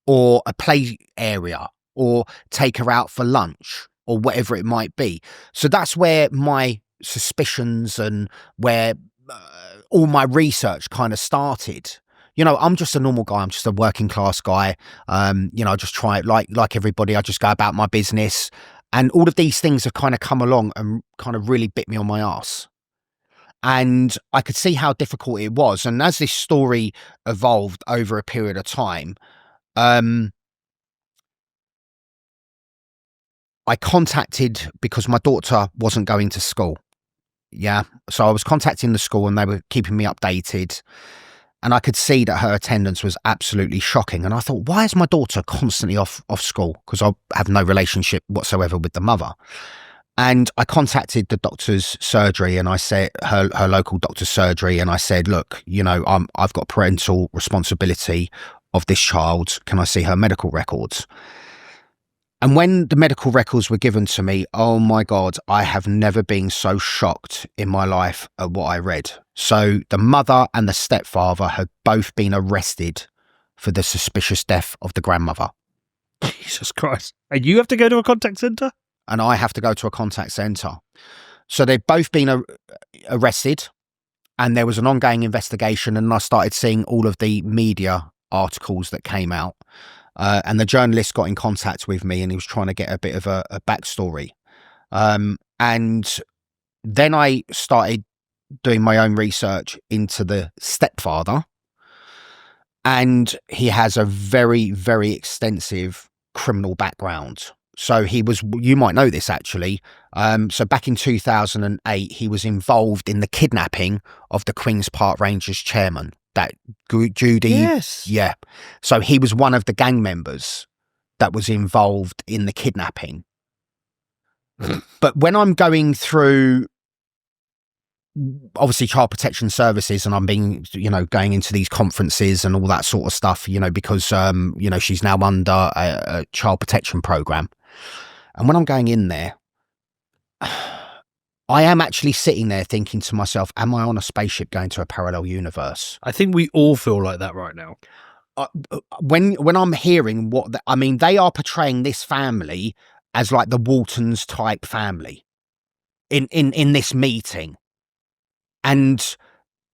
or a play area or take her out for lunch or whatever it might be. So that's where my suspicions and where all my research kind of started. You know, I'm just a normal guy. I'm just a working class guy. You know, I just try, like everybody, I just go about my business. And all of these things have kind of come along and kind of really bit me on my arse. And I could see how difficult it was. And as this story evolved over a period of time, I contacted, because my daughter wasn't going to school. Yeah. So I was contacting the school and they were keeping me updated. And I could see that her attendance was absolutely shocking. And I thought, why is my daughter constantly off school? Because I have no relationship whatsoever with the mother. And I contacted the doctor's surgery, and I said, her local doctor's surgery, and I said, look, you know, I've got parental responsibility of this child. Can I see her medical records? And when the medical records were given to me, oh my God, I have never been so shocked in my life at what I read. So the mother and the stepfather had both been arrested for the suspicious death of the grandmother. Jesus Christ. And you have to go to a contact centre? And I have to go to a contact centre. So they've both been arrested, and there was an ongoing investigation, and I started seeing all of the media articles that came out. And the journalist got in contact with me, and he was trying to get a bit of a backstory. And then I started doing my own research into the stepfather, and he has a very, very extensive criminal background. So he was, you might know this actually. So back in 2008, he was involved in the kidnapping of the Queen's Park Rangers chairman, that Judy. Yes. Yeah. So he was one of the gang members that was involved in the kidnapping. But when I'm going through, obviously, child protection services, and I'm being, you know, going into these conferences and all that sort of stuff, you know, because, you know, she's now under a child protection program. And when I'm going in there, I am actually sitting there thinking to myself, am I on a spaceship going to a parallel universe? I think we all feel like that right now. When I'm hearing I mean, they are portraying this family as like the Waltons type family in this meeting. And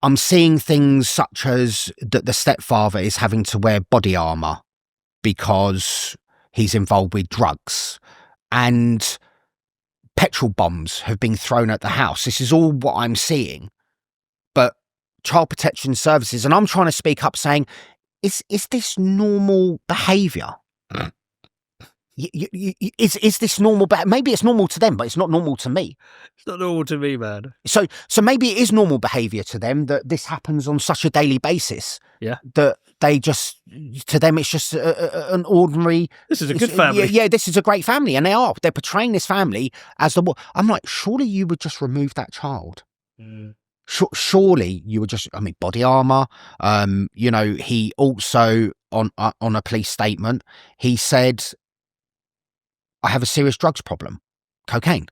I'm seeing things such as that the stepfather is having to wear body armor because he's involved with drugs, and petrol bombs have been thrown at the house. This is all what I'm seeing. But child protection services, and I'm trying to speak up saying, is this normal behaviour? Is this normal? Maybe it's normal to them, but it's not normal to me. It's not normal to me, man. So maybe it is normal behaviour to them that this happens on such a daily basis. Yeah. That they just, to them, it's just an ordinary. This is a good family. Yeah, this is a great family, and they're portraying this family as the. I'm like, surely you would just remove that child. Surely you would just. I mean, body armor. You know, he also on a police statement, he said, I have a serious drugs problem, cocaine,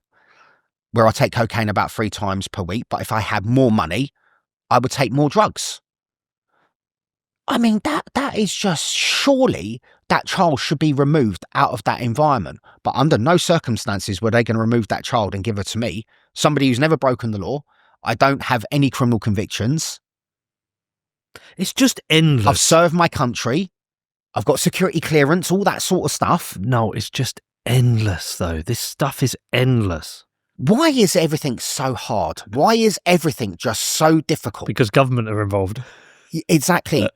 where I take cocaine about 3 times per week. But if I had more money, I would take more drugs. I mean, that is just, surely that child should be removed out of that environment. But under no circumstances were they going to remove that child and give her to me, somebody who's never broken the law. I don't have any criminal convictions. It's just endless. I've served my country. I've got security clearance, all that sort of stuff. No, it's just endless, though. This stuff is endless. Why is everything so hard? Why is everything just so difficult? Because government are involved. Exactly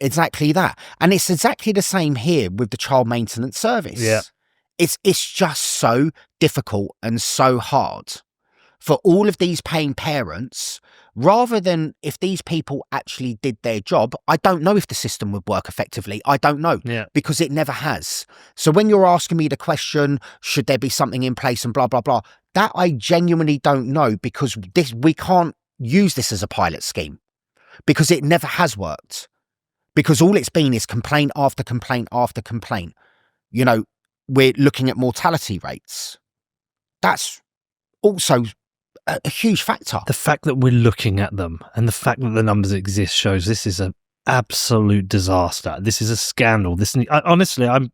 that. And it's exactly the same here with the child maintenance service. Yeah. It's just so difficult and so hard for all of these paying parents, rather than if these people actually did their job. I don't know if the system would work effectively. I don't know, because it never has. So when you're asking me the question, should there be something in place and blah, blah, blah, that I genuinely don't know, because we can't use this as a pilot scheme, because it never has worked, because all it's been is complaint after complaint after complaint. You know, we're looking at mortality rates. That's also a huge factor. The fact that we're looking at them and the fact that the numbers exist shows this is an absolute disaster. This is a scandal. Honestly, I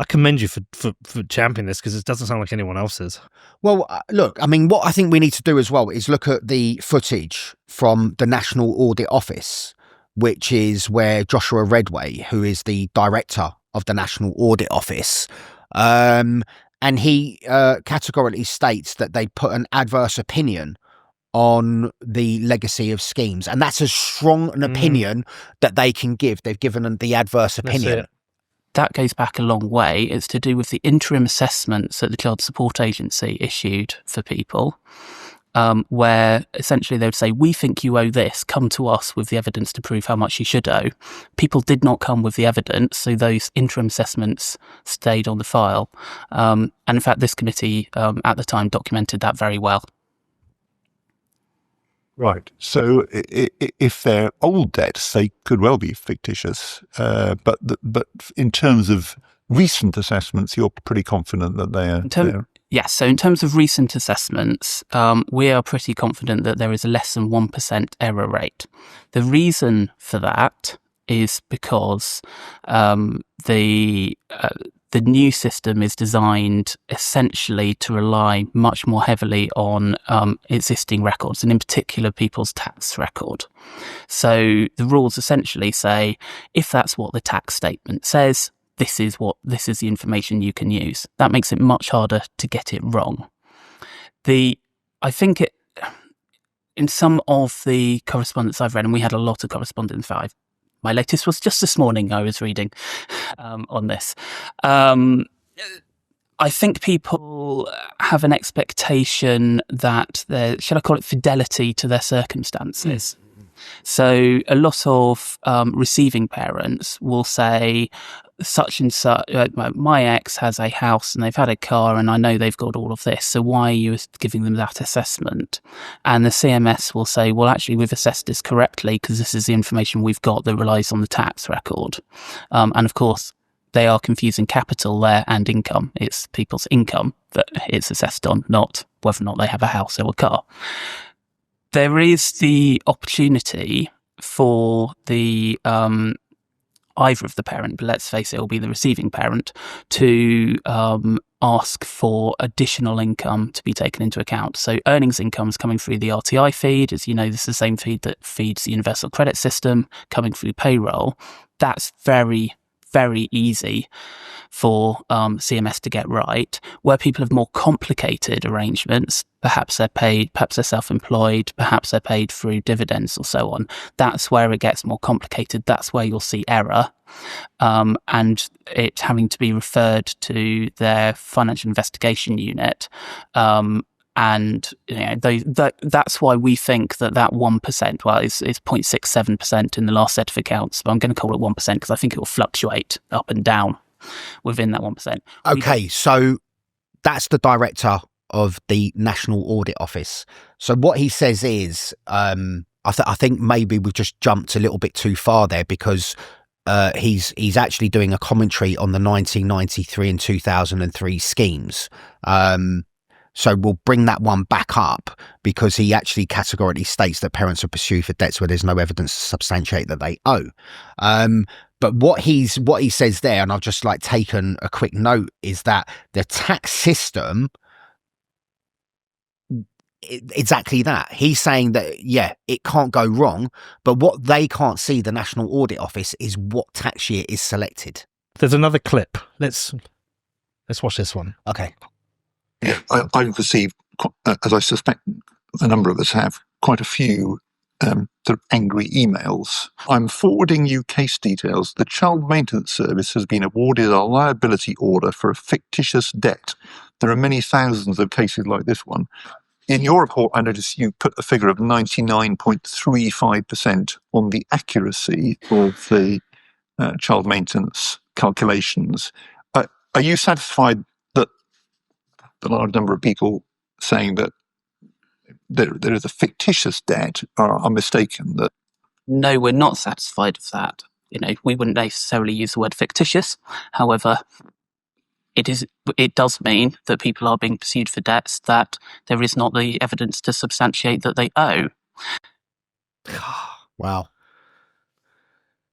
commend you for championing this, because it doesn't sound like anyone else's. Well, look, I mean, what I think we need to do as well is look at the footage from the National Audit Office, which is where Joshua Redway, who is the director of the National Audit Office, and he categorically states that they put an adverse opinion on the legacy of schemes. And that's as strong an opinion that they can give. They've given the adverse opinion. That goes back a long way. It's to do with the interim assessments that the Child Support Agency issued for people, where essentially they would say, we think you owe this, come to us with the evidence to prove how much you should owe. People did not come with the evidence, so those interim assessments stayed on the file. And in fact, this committee at the time documented that very well. Right. So if they're old debts, they could well be fictitious. But in terms of recent assessments, you're pretty confident that they are. Yes. So in terms of recent assessments, we are pretty confident that there is a less than 1% error rate. The reason for that is because the new system is designed essentially to rely much more heavily on existing records, and in particular people's tax record. So the rules essentially say, if that's what the tax statement says, this is the information you can use. That makes it much harder to get it wrong. I think in some of the correspondence I've read, and we had a lot of correspondence, my latest was just this morning I was reading on this. I think people have an expectation that shall I call it fidelity to their circumstances. So a lot of receiving parents will say, such and such, my ex has a house and they've had a car and I know they've got all of this, so why are you giving them that assessment? And the CMS will say, well, actually, we've assessed this correctly because this is the information we've got that relies on the tax record. And of course, they are confusing capital there and income. It's people's income that it's assessed on, not whether or not they have a house or a car. There is the opportunity for the either of the parent, but let's face it, will be the receiving parent, to ask for additional income to be taken into account. So earnings income is coming through the RTI feed. As you know, this is the same feed that feeds the universal credit system, coming through payroll. That's very, very easy for CMS to get right. Where people have more complicated arrangements, perhaps they're self-employed, perhaps they're paid through dividends or so on, that's where it gets more complicated. That's where you'll see error, and it having to be referred to their financial investigation unit. And that's why we think that 1%, well, it's 0.67% in the last set of accounts, but I'm going to call it 1% because I think it will fluctuate up and down within that 1%. Okay, so that's the director of the National Audit Office. So what he says is, I think maybe we've just jumped a little bit too far there, because he's actually doing a commentary on the 1993 and 2003 schemes. So we'll bring that one back up, because he actually categorically states that parents are pursued for debts where there's no evidence to substantiate that they owe. But what he says there, and I've just taken a quick note, is that the tax system exactly that. He's saying that, yeah, it can't go wrong, but what they can't see, the National Audit Office, is what tax year is selected. There's another clip. Let's watch this one. Okay. Yeah, I've received, as I suspect a number of us have, quite a few sort of angry emails. I'm forwarding you case details. The Child Maintenance Service has been awarded a liability order for a fictitious debt. There are many thousands of cases like this one. In your report, I noticed you put a figure of 99.35% on the accuracy of the child maintenance calculations. Are you satisfied that the large number of people saying that there is a fictitious debt are mistaken? That No, we're not satisfied with that. We wouldn't necessarily use the word fictitious. However, it does mean that people are being pursued for debts that there is not the evidence to substantiate that they owe. Wow.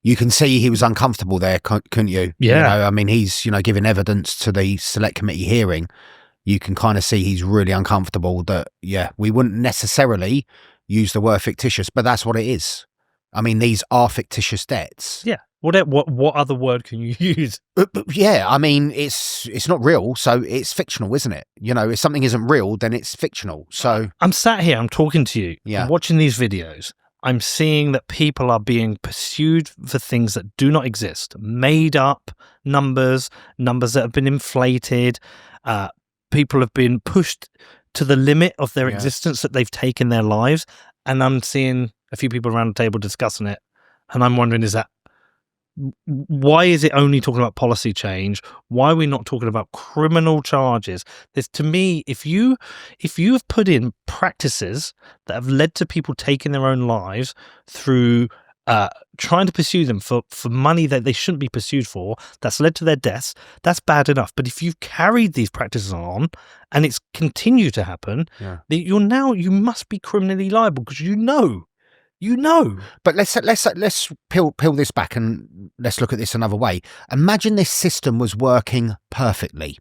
You can see he was uncomfortable there, couldn't you? Yeah. I mean, he's, giving evidence to the select committee hearing. You can kind of see he's really uncomfortable that, yeah, we wouldn't necessarily use the word fictitious, but that's what it is. I mean, these are fictitious debts. Yeah. What other word can you use? But yeah, I mean, it's not real, so it's fictional, isn't it? If something isn't real, then it's fictional. So I'm sat here, I'm talking to you, yeah. I'm watching these videos. I'm seeing that people are being pursued for things that do not exist, made up numbers that have been inflated. People have been pushed to the limit of their existence, that they've taken their lives. And I'm seeing a few people around the table discussing it. And I'm wondering, why is it only talking about policy change? Why are we not talking about criminal charges? To me, if you have put in practices that have led to people taking their own lives through trying to pursue them for money that they shouldn't be pursued for, that's led to their deaths, that's bad enough. But if you've carried these practices on and it's continued to happen, you must be criminally liable, because you know. But let's peel this back and let's look at this another way. Imagine this system was working perfectly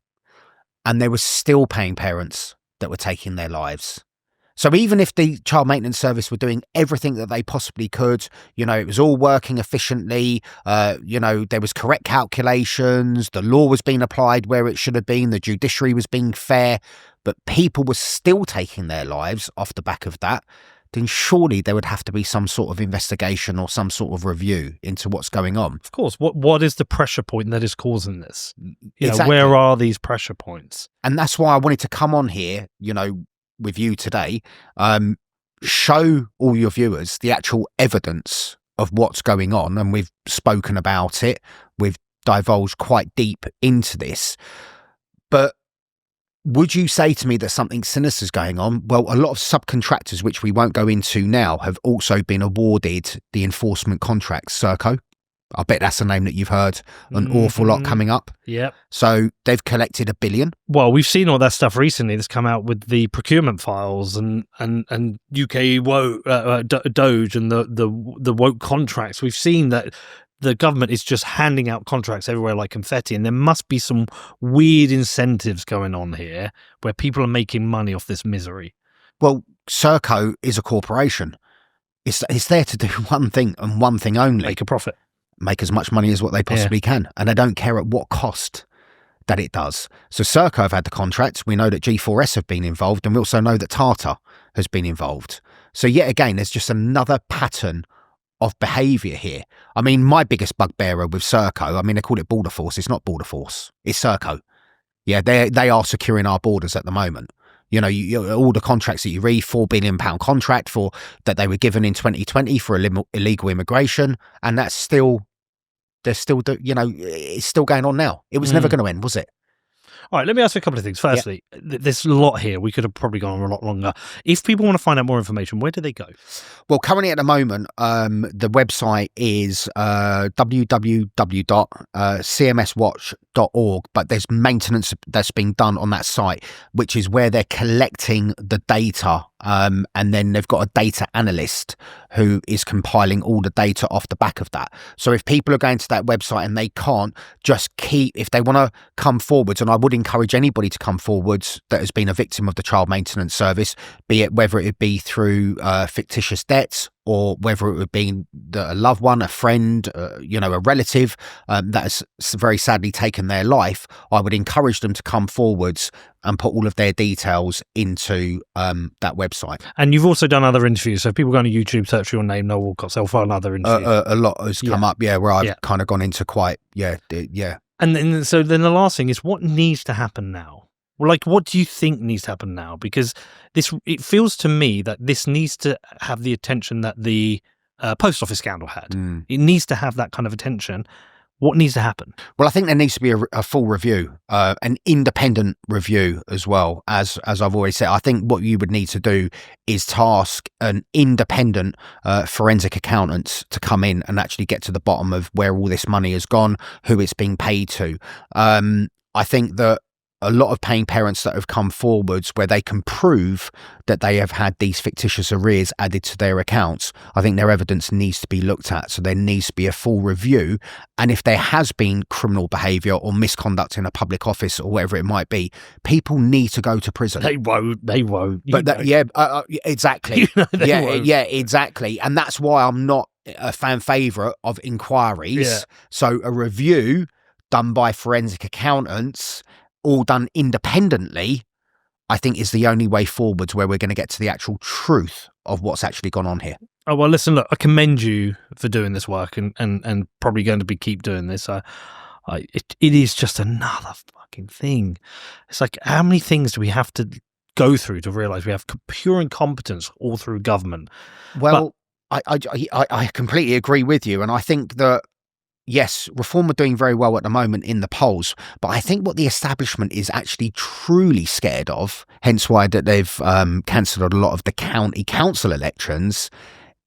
and there was still paying parents that were taking their lives. So even if the Child Maintenance Service were doing everything that they possibly could, it was all working efficiently, there was correct calculations, the law was being applied where it should have been, the judiciary was being fair, but people were still taking their lives off the back of that, then surely there would have to be some sort of investigation or some sort of review into what's going on. Of course. What is the pressure point that is causing this? Exactly. Where are these pressure points? And that's why I wanted to come on here, with you today, show all your viewers the actual evidence of what's going on. And we've spoken about it. We've divulged quite deep into this. But would you say to me that something sinister is going on? Well, a lot of subcontractors, which we won't go into now, have also been awarded the enforcement contracts. Serco, I bet that's a name that you've heard an awful lot coming up. Yep. So they've collected $1 billion. Well, we've seen all that stuff recently that's come out with the procurement files and UK Doge and the woke contracts. We've seen that the government is just handing out contracts everywhere like confetti, and there must be some weird incentives going on here where people are making money off this misery. Well, Serco is a corporation. It's there to do one thing and one thing only. Make a profit. Make as much money as what they possibly can. And they don't care at what cost that it does. So Serco have had the contracts. We know that G4S have been involved, and we also know that Tata has been involved. So yet again, there's just another pattern of behaviour here. I mean, my biggest bugbearer with Serco, I mean, they call it Border Force. It's not Border Force. It's Serco. Yeah, they are securing our borders at the moment. All the contracts that you read, £4 billion contract that they were given in 2020 for illegal immigration, and it's still going on now. It was never going to end, was it? All right, let me ask you a couple of things. Firstly, there's a lot here. We could have probably gone on a lot longer. If people want to find out more information, where do they go? Well, currently at the moment, the website is www.cmswatch.org, but there's maintenance that's being done on that site, which is where they're collecting the data And then they've got a data analyst who is compiling all the data off the back of that. So if people are going to that website and they can't, just if they want to come forwards, and I would encourage anybody to come forwards that has been a victim of the child maintenance service, be it whether it be through fictitious debts, or whether it would be a loved one, a friend, a relative that has very sadly taken their life, I would encourage them to come forwards and put all of their details into that website. And you've also done other interviews. So if people go on YouTube, search your name, Noel Willcox, they'll find other interviews. A lot has come up, where I've kind of gone into quite, And then, so then the last thing is, what needs to happen now? Well, like, what do you think needs to happen now? Because it feels to me that this needs to have the attention that the post office scandal had. It needs to have that kind of attention. What needs to happen? Well, I think there needs to be a full review, an independent review as well. As I've always said, I think what you would need to do is task an independent forensic accountant to come in and actually get to the bottom of where all this money has gone, who it's being paid to. I think that a lot of paying parents that have come forwards where they can prove that they have had these fictitious arrears added to their accounts, I think their evidence needs to be looked at. So there needs to be a full review. And if there has been criminal behaviour or misconduct in a public office or whatever it might be, people need to go to prison. They won't. But exactly. Exactly. And that's why I'm not a fan favourite of inquiries. Yeah. So a review done by forensic accountants, all done independently, I think is the only way forwards where we're going to get to the actual truth of what's actually gone on here. Oh, well, listen, look, I commend you for doing this work and probably going to keep doing this. It is just another fucking thing. It's like, how many things do we have to go through to realise we have pure incompetence all through government? Well, I completely agree with you. And I think that, yes, Reform are doing very well at the moment in the polls, but I think what the establishment is actually truly scared of, hence why that they've cancelled a lot of the county council elections,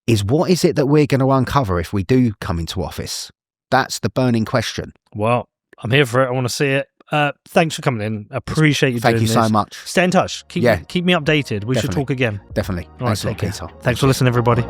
is what is it that we're going to uncover if we do come into office? That's the burning question. Well, I'm here for it. I want to see it. Thanks for coming in. Appreciate you doing this. Thank you so much. Stay in touch. Keep me updated. We should talk again. Definitely. All right, Thanks a lot, Peter. Thanks for listening, everybody.